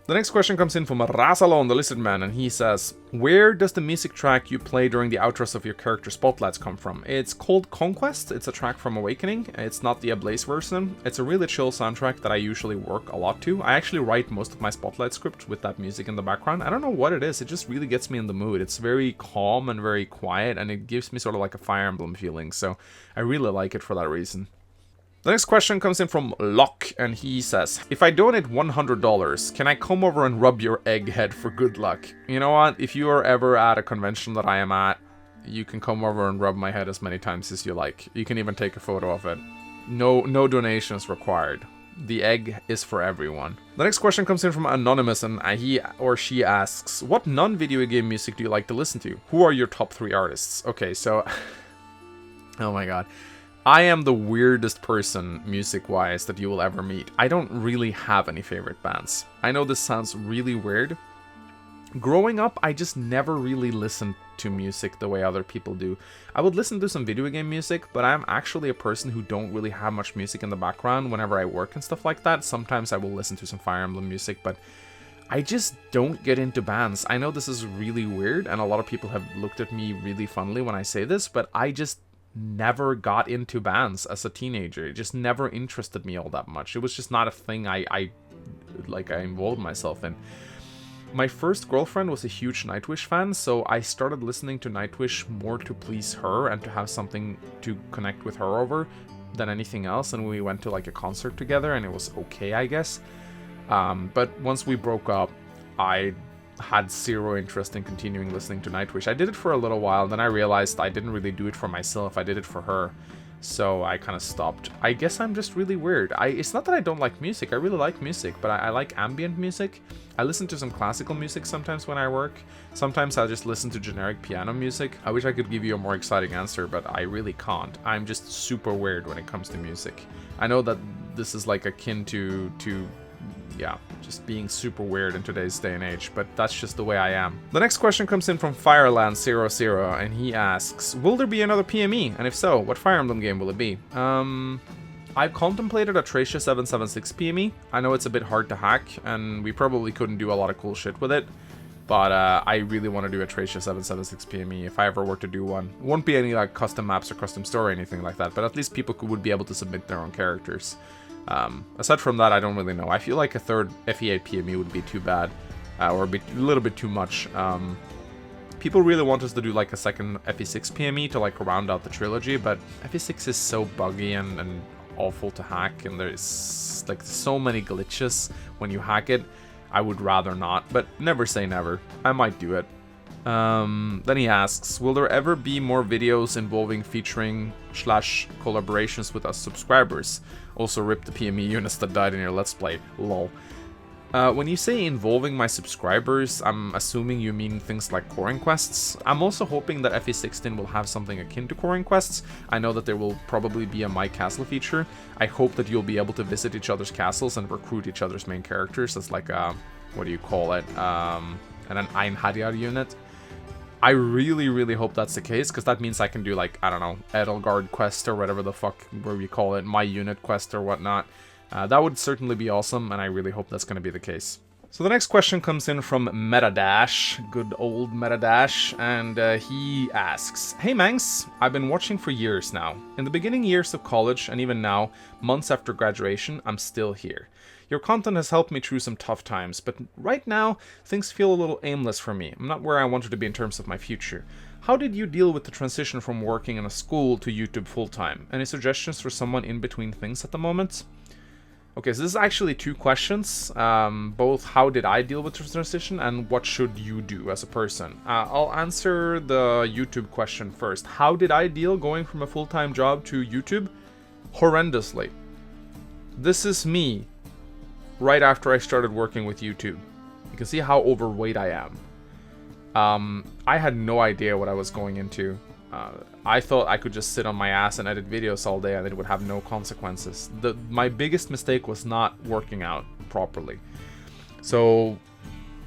The next question comes in from Razalon, the Lizard Man, and he says, where does the music track you play during the outros of your character spotlights come from? It's called Conquest. It's a track from Awakening. It's not the Ablaze version. It's a really chill soundtrack that I usually work a lot to. I actually write most of my spotlight scripts with that music in the background. I don't know what it is. It just really gets me in the mood. It's very calm and very quiet, and it gives me sort of like a Fire Emblem feeling. So I really like it for that reason. The next question comes in from Locke, and he says, if I donate $100, can I come over and rub your egg head for good luck? You know what? If you are ever at a convention that I am at, you can come over and rub my head as many times as you like. You can even take a photo of it. No donations required. The egg is for everyone. The next question comes in from Anonymous, and he or she asks, what non-video game music do you like to listen to? Who are your top 3 artists? Okay, so... oh my god. I am the weirdest person, music-wise, that you will ever meet. I don't really have any favorite bands. I know this sounds really weird. Growing up, I just never really listened to music the way other people do. I would listen to some video game music, but I'm actually a person who don't really have much music in the background whenever I work and stuff like that. Sometimes I will listen to some Fire Emblem music, but I just don't get into bands. I know this is really weird, and a lot of people have looked at me really funnily when I say this, but I just never got into bands as a teenager. It just never interested me all that much. It was just not a thing I involved myself in. My first girlfriend was a huge Nightwish fan, so I started listening to Nightwish more to please her and to have something to connect with her over than anything else, and we went to like a concert together and it was okay, I guess. But once we broke up, I had zero interest in continuing listening to Nightwish. I did it for a little while, then I realized I didn't really do it for myself, I did it for her. So I kind of stopped. I guess I'm just really weird. It's not that I don't like music, I really like music, but I like ambient music. I listen to some classical music sometimes when I work. Sometimes I just listen to generic piano music. I wish I could give you a more exciting answer, but I really can't. I'm just super weird when it comes to music. I know that this is like akin to yeah, just being super weird in today's day and age, but that's just the way I am. The next question comes in from Fireland00, and he asks, will there be another PME? And if so, what Fire Emblem game will it be? I've contemplated a Tracia 776 PME. I know it's a bit hard to hack, and we probably couldn't do a lot of cool shit with it, but I really want to do a Tracia 776 PME if I ever were to do one. It won't be any like custom maps or custom story or anything like that, but at least people would be able to submit their own characters. Aside from that, I don't really know. I feel like a third FE8 PME would be too bad, or a little bit too much. People really want us to do like a second FE6 PME to like round out the trilogy, but FE6 is so buggy and awful to hack, and there's like so many glitches when you hack it. I would rather not, but never say never. I might do it. Then he asks, will there ever be more videos involving featuring / collaborations with us subscribers? Also rip the PME units that died in your Let's Play, lol. When you say involving my subscribers, I'm assuming you mean things like coring quests. I'm also hoping that FE16 will have something akin to coring quests. I know that there will probably be a My Castle feature. I hope that you'll be able to visit each other's castles and recruit each other's main characters as like a, what do you call it, an Einherjar unit. I really hope that's the case, because that means I can do like, I don't know, Edelgard quest or whatever the fuck where we call it, my unit quest or whatnot. That would certainly be awesome, and I really hope that's going to be the case. So the next question comes in from Metadash, good old Metadash, and he asks, hey Mangs, I've been watching for years now. In the beginning years of college, and even now, months after graduation, I'm still here. Your content has helped me through some tough times, but right now, things feel a little aimless for me. I'm not where I wanted to be in terms of my future. How did you deal with the transition from working in a school to YouTube full-time? Any suggestions for someone in between things at the moment? Okay, so this is actually 2 questions. Both how did I deal with the transition and what should you do as a person? I'll answer the YouTube question first. How did I deal going from a full-time job to YouTube? Horrendously. This is me right after I started working with YouTube. You can see how overweight I am. I had no idea what I was going into. I thought I could just sit on my ass and edit videos all day and it would have no consequences. My biggest mistake was not working out properly. So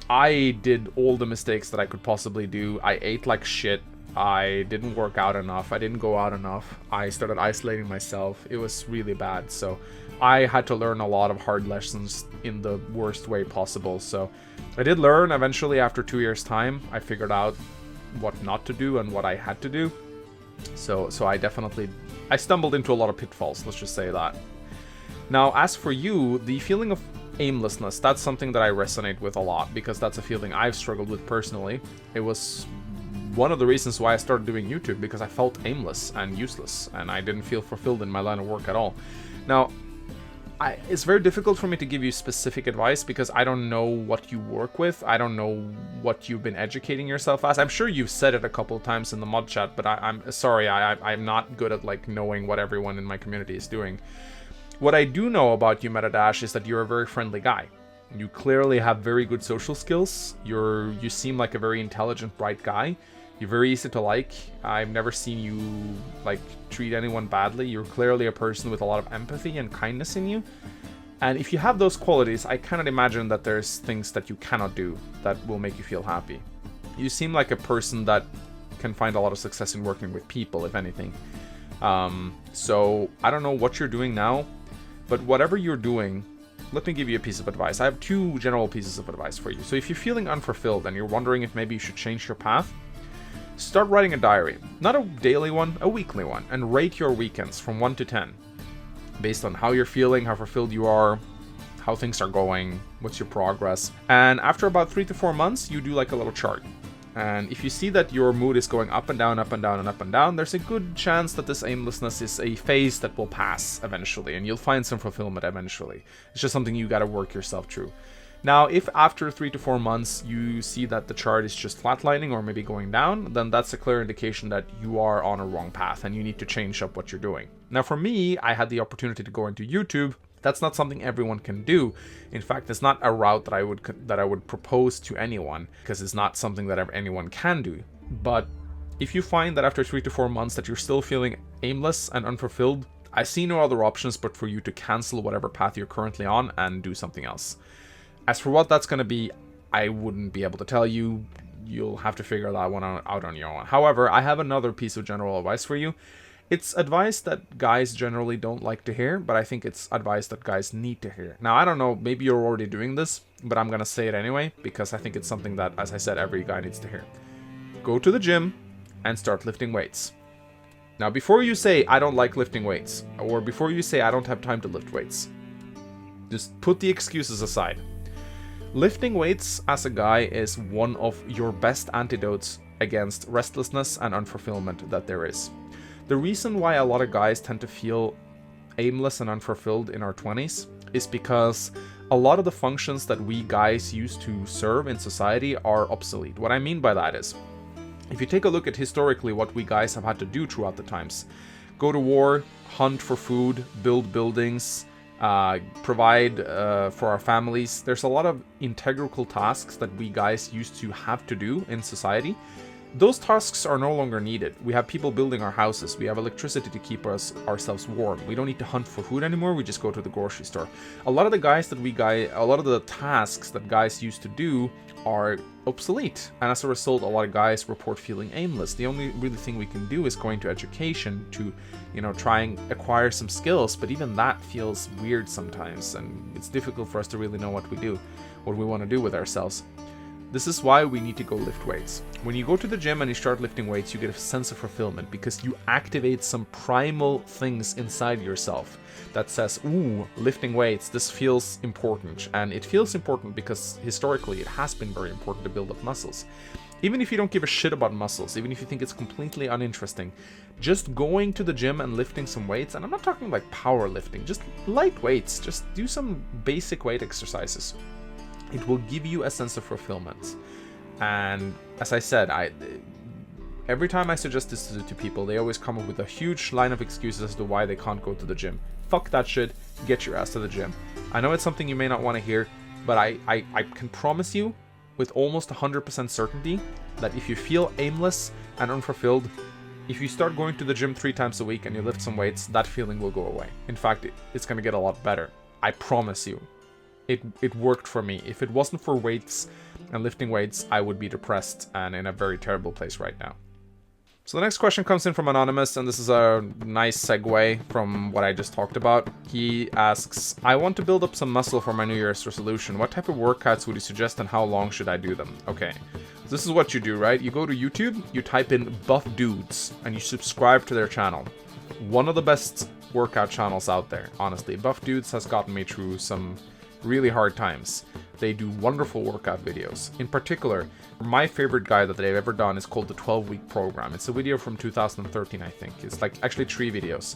I did all the mistakes that I could possibly do. I ate like shit. I didn't work out enough. I didn't go out enough. I started isolating myself. It was really bad. So I had to learn a lot of hard lessons in the worst way possible. So I did learn eventually after 2 years' time. I figured out what not to do and what I had to do. So I stumbled into a lot of pitfalls, let's just say that. Now, as for you, the feeling of aimlessness, that's something that I resonate with a lot, because that's a feeling I've struggled with personally. It was one of the reasons why I started doing YouTube, because I felt aimless and useless, and I didn't feel fulfilled in my line of work at all. Now, it's very difficult for me to give you specific advice because I don't know what you work with. I don't know what you've been educating yourself as. I'm sure you've said it a couple of times in the mod chat, but I'm sorry, I'm not good at like knowing what everyone in my community is doing. What I do know about you, Metadash, is that you're a very friendly guy. You clearly have very good social skills. You seem like a very intelligent, bright guy. You're very easy to like. I've never seen you like treat anyone badly. You're clearly a person with a lot of empathy and kindness in you. And if you have those qualities, I cannot imagine that there's things that you cannot do that will make you feel happy. You seem like a person that can find a lot of success in working with people, if anything. So I don't know what you're doing now, but whatever you're doing, let me give you a piece of advice. I have two general pieces of advice for you. So if you're feeling unfulfilled and you're wondering if maybe you should change your path, start writing a diary. Not a daily one, a weekly one, and rate your weekends from 1 to 10. Based on how you're feeling, how fulfilled you are, how things are going, what's your progress. And after about 3 to 4 months, you do like a little chart. And if you see that your mood is going up and down, up and down, and up and down, there's a good chance that this aimlessness is a phase that will pass eventually, and you'll find some fulfillment eventually. It's just something you gotta work yourself through. Now, if after 3 to 4 months you see that the chart is just flatlining or maybe going down, then that's a clear indication that you are on a wrong path and you need to change up what you're doing. Now, for me, I had the opportunity to go into YouTube. That's not something everyone can do. In fact, it's not a route that I would propose to anyone, because it's not something that anyone can do. But if you find that after 3 to 4 months that you're still feeling aimless and unfulfilled, I see no other options but for you to cancel whatever path you're currently on and do something else. As for what that's going to be, I wouldn't be able to tell you. You'll have to figure that one out on your own. However, I have another piece of general advice for you. It's advice that guys generally don't like to hear, but I think it's advice that guys need to hear. Now, I don't know, maybe you're already doing this, but I'm going to say it anyway, because I think it's something that, as I said, every guy needs to hear. Go to the gym and start lifting weights. Now, before you say, I don't like lifting weights, or before you say, I don't have time to lift weights, just put the excuses aside. Lifting weights as a guy is one of your best antidotes against restlessness and unfulfillment that there is. The reason why a lot of guys tend to feel aimless and unfulfilled in our 20s is because a lot of the functions that we guys used to serve in society are obsolete. What I mean by that is, if you take a look at historically what we guys have had to do throughout the times, go to war, hunt for food, build buildings, provide for our families. There's a lot of integral tasks that we guys used to have to do in society. Those tasks are no longer needed. We have people building our houses. We have electricity to keep ourselves warm. We don't need to hunt for food anymore. We just go to the grocery store. A lot of the tasks that guys used to do are obsolete. And as a result, a lot of guys report feeling aimless. The only really thing we can do is going to education to, try and acquire some skills. But even that feels weird sometimes. And it's difficult for us to really know what we want to do with ourselves. This is why we need to go lift weights. When you go to the gym and you start lifting weights, you get a sense of fulfillment because you activate some primal things inside yourself that says, ooh, lifting weights, this feels important. And it feels important because historically it has been very important to build up muscles. Even if you don't give a shit about muscles, even if you think it's completely uninteresting, just going to the gym and lifting some weights, and I'm not talking like powerlifting, just light weights, just do some basic weight exercises. It will give you a sense of fulfillment. And as I said, every time I suggest this to people, they always come up with a huge line of excuses as to why they can't go to the gym. Fuck that shit, get your ass to the gym. I know it's something you may not want to hear, but I can promise you with almost 100% certainty that if you feel aimless and unfulfilled, if you start going to the gym 3 times a week and you lift some weights, that feeling will go away. In fact, it's going to get a lot better. I promise you. It worked for me. If it wasn't for weights and lifting weights, I would be depressed and in a very terrible place right now. So the next question comes in from Anonymous, and this is a nice segue from what I just talked about. He asks, I want to build up some muscle for my New Year's resolution. What type of workouts would you suggest and how long should I do them? Okay, so this is what you do, right? You go to YouTube, you type in buff dudes, and you subscribe to their channel. One of the best workout channels out there, honestly. Buff Dudes has gotten me through some really hard times. They do wonderful workout videos. In particular, my favorite guide that they've ever done is called the 12-week program. It's a video from 2013, I think. It's like actually 3 videos.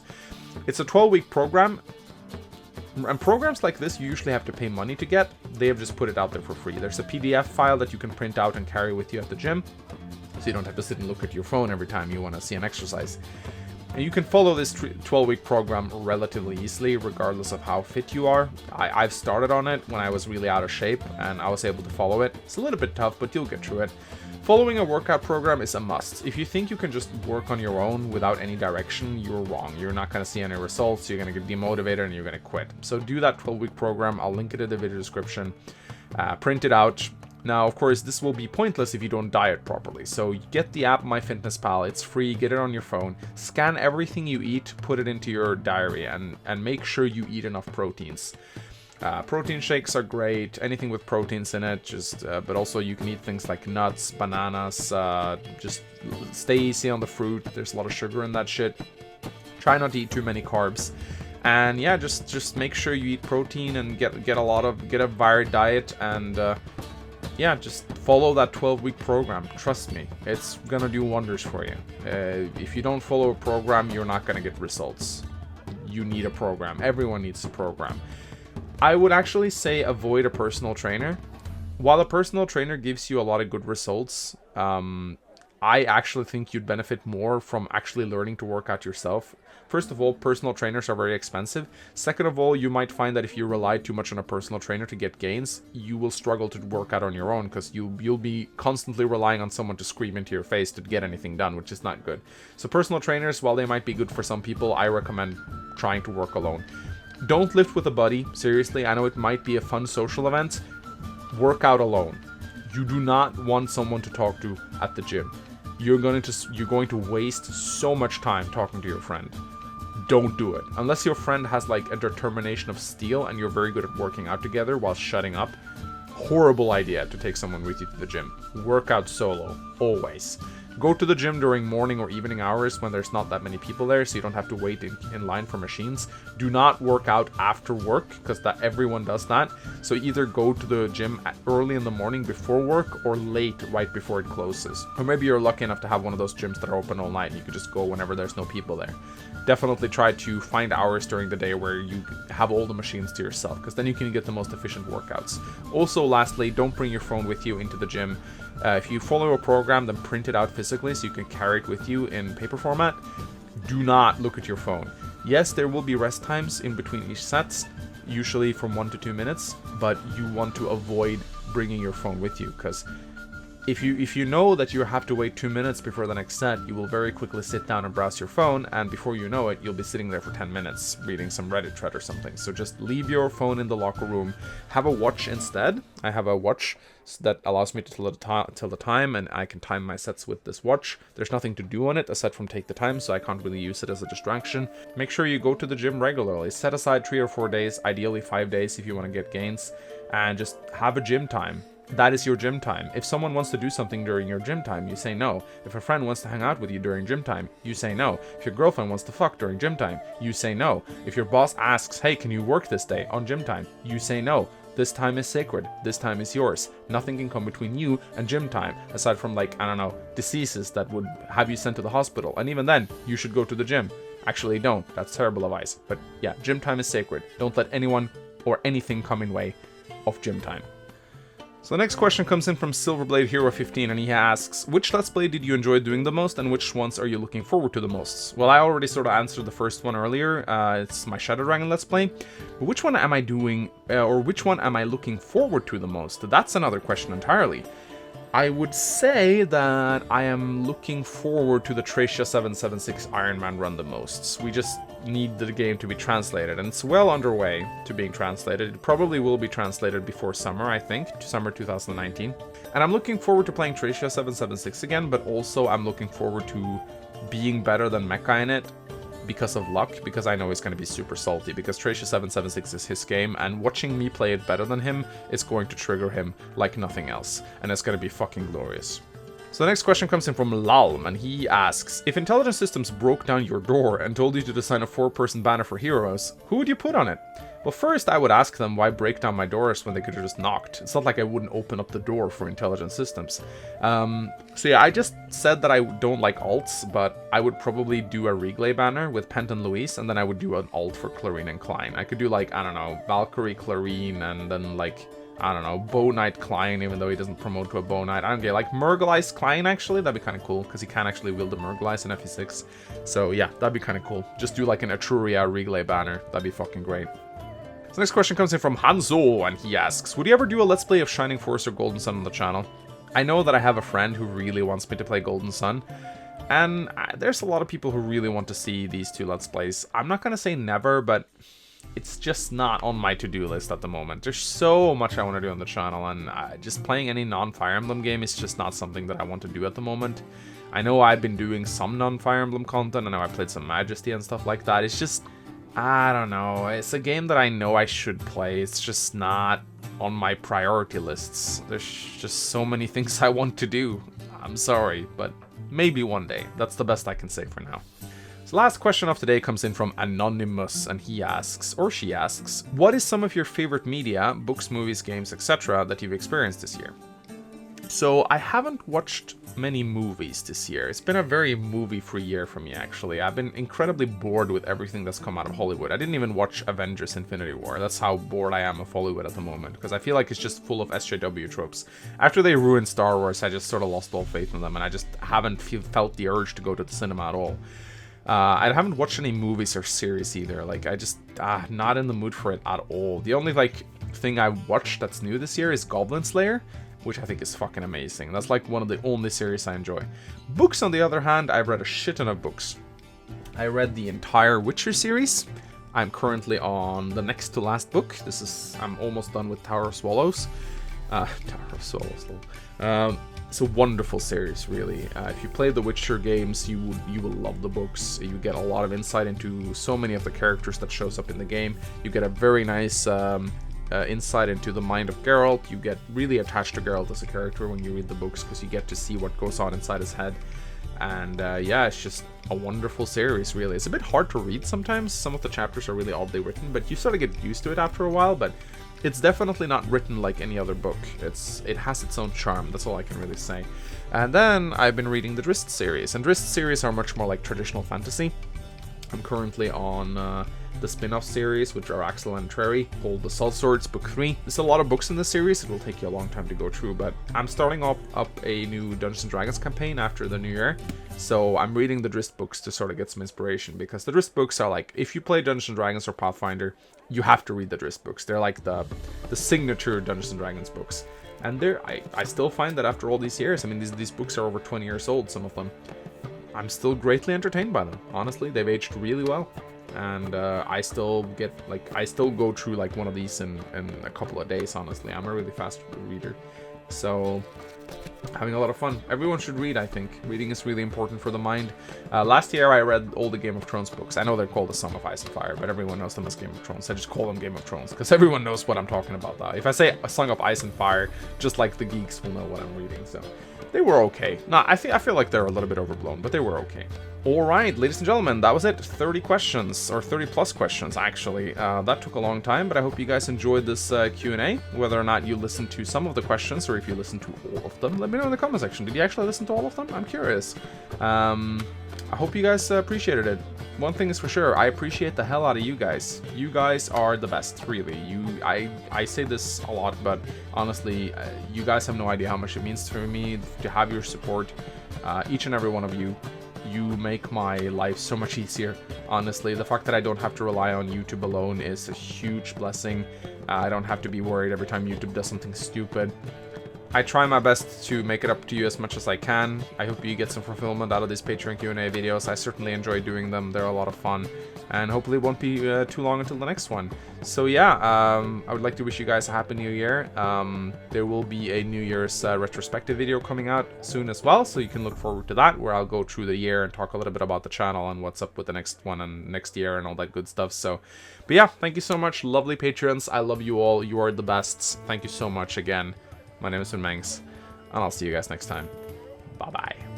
It's a 12-week program. And programs like this you usually have to pay money to get. They have just put it out there for free. There's a PDF file that you can print out and carry with you at the gym, so you don't have to sit and look at your phone every time you want to see an exercise. And you can follow this 12-week program relatively easily, regardless of how fit you are. I've started on it when I was really out of shape, and I was able to follow it. It's a little bit tough, but you'll get through it. Following a workout program is a must. If you think you can just work on your own without any direction, you're wrong. You're not going to see any results, you're going to get demotivated, and you're going to quit. So do that 12-week program. I'll link it in the video description. Print it out. Now, of course, this will be pointless if you don't diet properly. So get the app MyFitnessPal. It's free. Get it on your phone. Scan everything you eat, put it into your diary, and make sure you eat enough proteins. Protein shakes are great, anything with proteins in it, but also you can eat things like nuts, bananas, just stay easy on the fruit. There's a lot of sugar in that shit. Try not to eat too many carbs. And yeah, just make sure you eat protein and get a varied diet, and yeah, just follow that 12-week program. Trust me, it's gonna do wonders for you. If you don't follow a program, you're not gonna get results. You need a program. Everyone needs a program. I would actually say avoid a personal trainer. While a personal trainer gives you a lot of good results, I actually think you'd benefit more from actually learning to work out yourself. First of all, personal trainers are very expensive. Second of all, you might find that if you rely too much on a personal trainer to get gains, you will struggle to work out on your own, because you'll be constantly relying on someone to scream into your face to get anything done, which is not good. So personal trainers, while they might be good for some people, I recommend trying to work alone. Don't lift with a buddy. Seriously, I know it might be a fun social event. Work out alone. You do not want someone to talk to at the gym. You're going to waste so much time talking to your friend. Don't do it. Unless your friend has like a determination of steel and you're very good at working out together while shutting up. Horrible idea to take someone with you to the gym. Work out solo. Always. Go to the gym during morning or evening hours when there's not that many people there, so you don't have to wait in line for machines. Do not work out after work, because everyone does that. So either go to the gym early in the morning before work, or late right before it closes. Or maybe you're lucky enough to have one of those gyms that are open all night and you can just go whenever there's no people there. Definitely try to find hours during the day where you have all the machines to yourself, because then you can get the most efficient workouts. Also, lastly, don't bring your phone with you into the gym. If you follow a program, then print it out physically so you can carry it with you in paper format. Do not look at your phone. Yes, there will be rest times in between each sets, usually from 1 to 2 minutes, but you want to avoid bringing your phone with you, because if you know that you have to wait 2 minutes before the next set, you will very quickly sit down and browse your phone, and before you know it, you'll be sitting there for 10 minutes reading some Reddit thread or something. So just leave your phone in the locker room. Have a watch instead. I have a watch that allows me to tell the time, and I can time my sets with this watch. There's nothing to do on it aside from take the time, so I can't really use it as a distraction. Make sure you go to the gym regularly. Set aside 3 or 4 days, ideally 5 days if you want to get gains, and just have a gym time. That is your gym time. If someone wants to do something during your gym time, you say no. If a friend wants to hang out with you during gym time, you say no. If your girlfriend wants to fuck during gym time, you say no. If your boss asks, hey, can you work this day on gym time? You say no. This time is sacred. This time is yours. Nothing can come between you and gym time, aside from, like, I don't know, diseases that would have you sent to the hospital. And even then, you should go to the gym. Actually, don't. That's terrible advice. But yeah, gym time is sacred. Don't let anyone or anything come in way of gym time. So the next question comes in from Silverblade Hero 15, and he asks, which Let's Play did you enjoy doing the most, and which ones are you looking forward to the most? Well, I already sort of answered the first one earlier. It's my Shadow Dragon Let's Play. But which one am I doing, or which one am I looking forward to the most? That's another question entirely. I would say that I am looking forward to the Tracia 776 Iron Man run the most. We just need the game to be translated, and it's well underway to being translated. It probably will be translated before summer, I think, summer 2019. And I'm looking forward to playing Tracia 776 again, but also I'm looking forward to being better than Mekkah in it, because of luck, because I know he's going to be super salty, because Tracia 776 is his game, and watching me play it better than him is going to trigger him like nothing else, and it's going to be fucking glorious. So the next question comes in from Lalm, and he asks, if Intelligent Systems broke down your door and told you to design a 4-person banner for heroes, who would you put on it? Well, first I would ask them why break down my doors when they could have just knocked. It's not like I wouldn't open up the door for Intelligent Systems. So yeah, I just said that I don't like alts, but I would probably do a Reglay banner with Pent and Louise, and then I would do an alt for Clarine and Klein. I could do like, I don't know, Valkyrie, Clarine, and then like, I don't know, Bow Knight Klein, even though he doesn't promote to a Bow Knight. I don't get like Murgle-Ice Klein, actually. That'd be kind of cool, because he can actually wield the Murgle-Ice in FE6. So yeah, that'd be kind of cool. Just do like an Etruria Reglay banner. That'd be fucking great. So next question comes in from Hanzo, and he asks, would you ever do a Let's Play of Shining Force or Golden Sun on the channel? I know that I have a friend who really wants me to play Golden Sun, and there's a lot of people who really want to see these two Let's Plays. I'm not going to say never, but it's just not on my to-do list at the moment. There's so much I want to do on the channel, and just playing any non-Fire Emblem game is just not something that I want to do at the moment. I know I've been doing some non-Fire Emblem content, I know I played some Majesty and stuff like that. It's just, I don't know, it's a game that I know I should play, it's just not on my priority lists. There's just so many things I want to do. I'm sorry, but maybe one day. That's the best I can say for now. So last question of today comes in from Anonymous, and he asks, or she asks, what is some of your favorite media, books, movies, games, etc. that you've experienced this year? So I haven't watched many movies this year. It's been a very movie-free year for me, actually. I've been incredibly bored with everything that's come out of Hollywood. I didn't even watch Avengers Infinity War. That's how bored I am of Hollywood at the moment, because I feel like it's just full of SJW tropes. After they ruined Star Wars, I just sort of lost all faith in them, and I just haven't felt the urge to go to the cinema at all. I haven't watched any movies or series either. Like, I just, not in the mood for it at all. The only, like, thing I watched that's new this year is Goblin Slayer, which I think is fucking amazing. That's like one of the only series I enjoy. Books, on the other hand, I've read a shit ton of books. I read the entire Witcher series. I'm currently on the next to last book. I'm almost done with Tower of Swallows. Tower of Swallows. It's a wonderful series, really. If you play the Witcher games, you will love the books. You get a lot of insight into so many of the characters that shows up in the game. You get a very nice insight into the mind of Geralt. You get really attached to Geralt as a character when you read the books, because you get to see what goes on inside his head. And yeah, it's just a wonderful series, really. It's a bit hard to read sometimes. Some of the chapters are really oddly written, but you sort of get used to it after a while. But it's definitely not written like any other book. It has its own charm, that's all I can really say. And then I've been reading the Drizzt series, and Drizzt series are much more like traditional fantasy. I'm currently on the spin-off series with Jaraxel and Treri, called The Soul Swords Book 3. There's a lot of books in this series, it will take you a long time to go through, but I'm starting up a new Dungeons & Dragons campaign after the new year, so I'm reading the Drizzt books to sort of get some inspiration, because the Drizzt books are like, if you play Dungeons & Dragons or Pathfinder, you have to read the Drizzt books. They're like the signature Dungeons & Dragons books. And I still find that after all these years, I mean, these books are over 20 years old, some of them, I'm still greatly entertained by them. Honestly, they've aged really well. And I still go through like one of these in a couple of days, honestly. I'm a really fast reader. So, having a lot of fun. Everyone should read, I think. Reading is really important for the mind. Last year I read all the Game of Thrones books. I know they're called A Song of Ice and Fire, but everyone knows them as Game of Thrones. I just call them Game of Thrones, because everyone knows what I'm talking about now. If I say A Song of Ice and Fire, just like the geeks will know what I'm reading, so... They were okay. No, I feel like they're a little bit overblown, but they were okay. Alright, ladies and gentlemen, that was it. 30 questions, or 30 plus questions, actually. That took a long time, but I hope you guys enjoyed this Q&A. Whether or not you listened to some of the questions, or if you listened to all of them, let me know in the comment section. Did you actually listen to all of them? I'm curious. I hope you guys appreciated it. One thing is for sure, I appreciate the hell out of you guys. You guys are the best, really. I say this a lot, but honestly, you guys have no idea how much it means to me to have your support. Each and every one of you. You make my life so much easier. Honestly, the fact that I don't have to rely on YouTube alone is a huge blessing. I don't have to be worried every time YouTube does something stupid. I try my best to make it up to you as much as I can. I hope you get some fulfillment out of these Patreon Q&A videos. I certainly enjoy doing them. They're a lot of fun. And hopefully it won't be too long until the next one. So yeah, I would like to wish you guys a happy new year. There will be a New Year's retrospective video coming out soon as well. So you can look forward to that, where I'll go through the year and talk a little bit about the channel and what's up with the next one and next year and all that good stuff. So, but yeah, thank you so much, lovely patrons. I love you all. You are the best. Thank you so much again. My name is Mangs, and I'll see you guys next time. Bye-bye.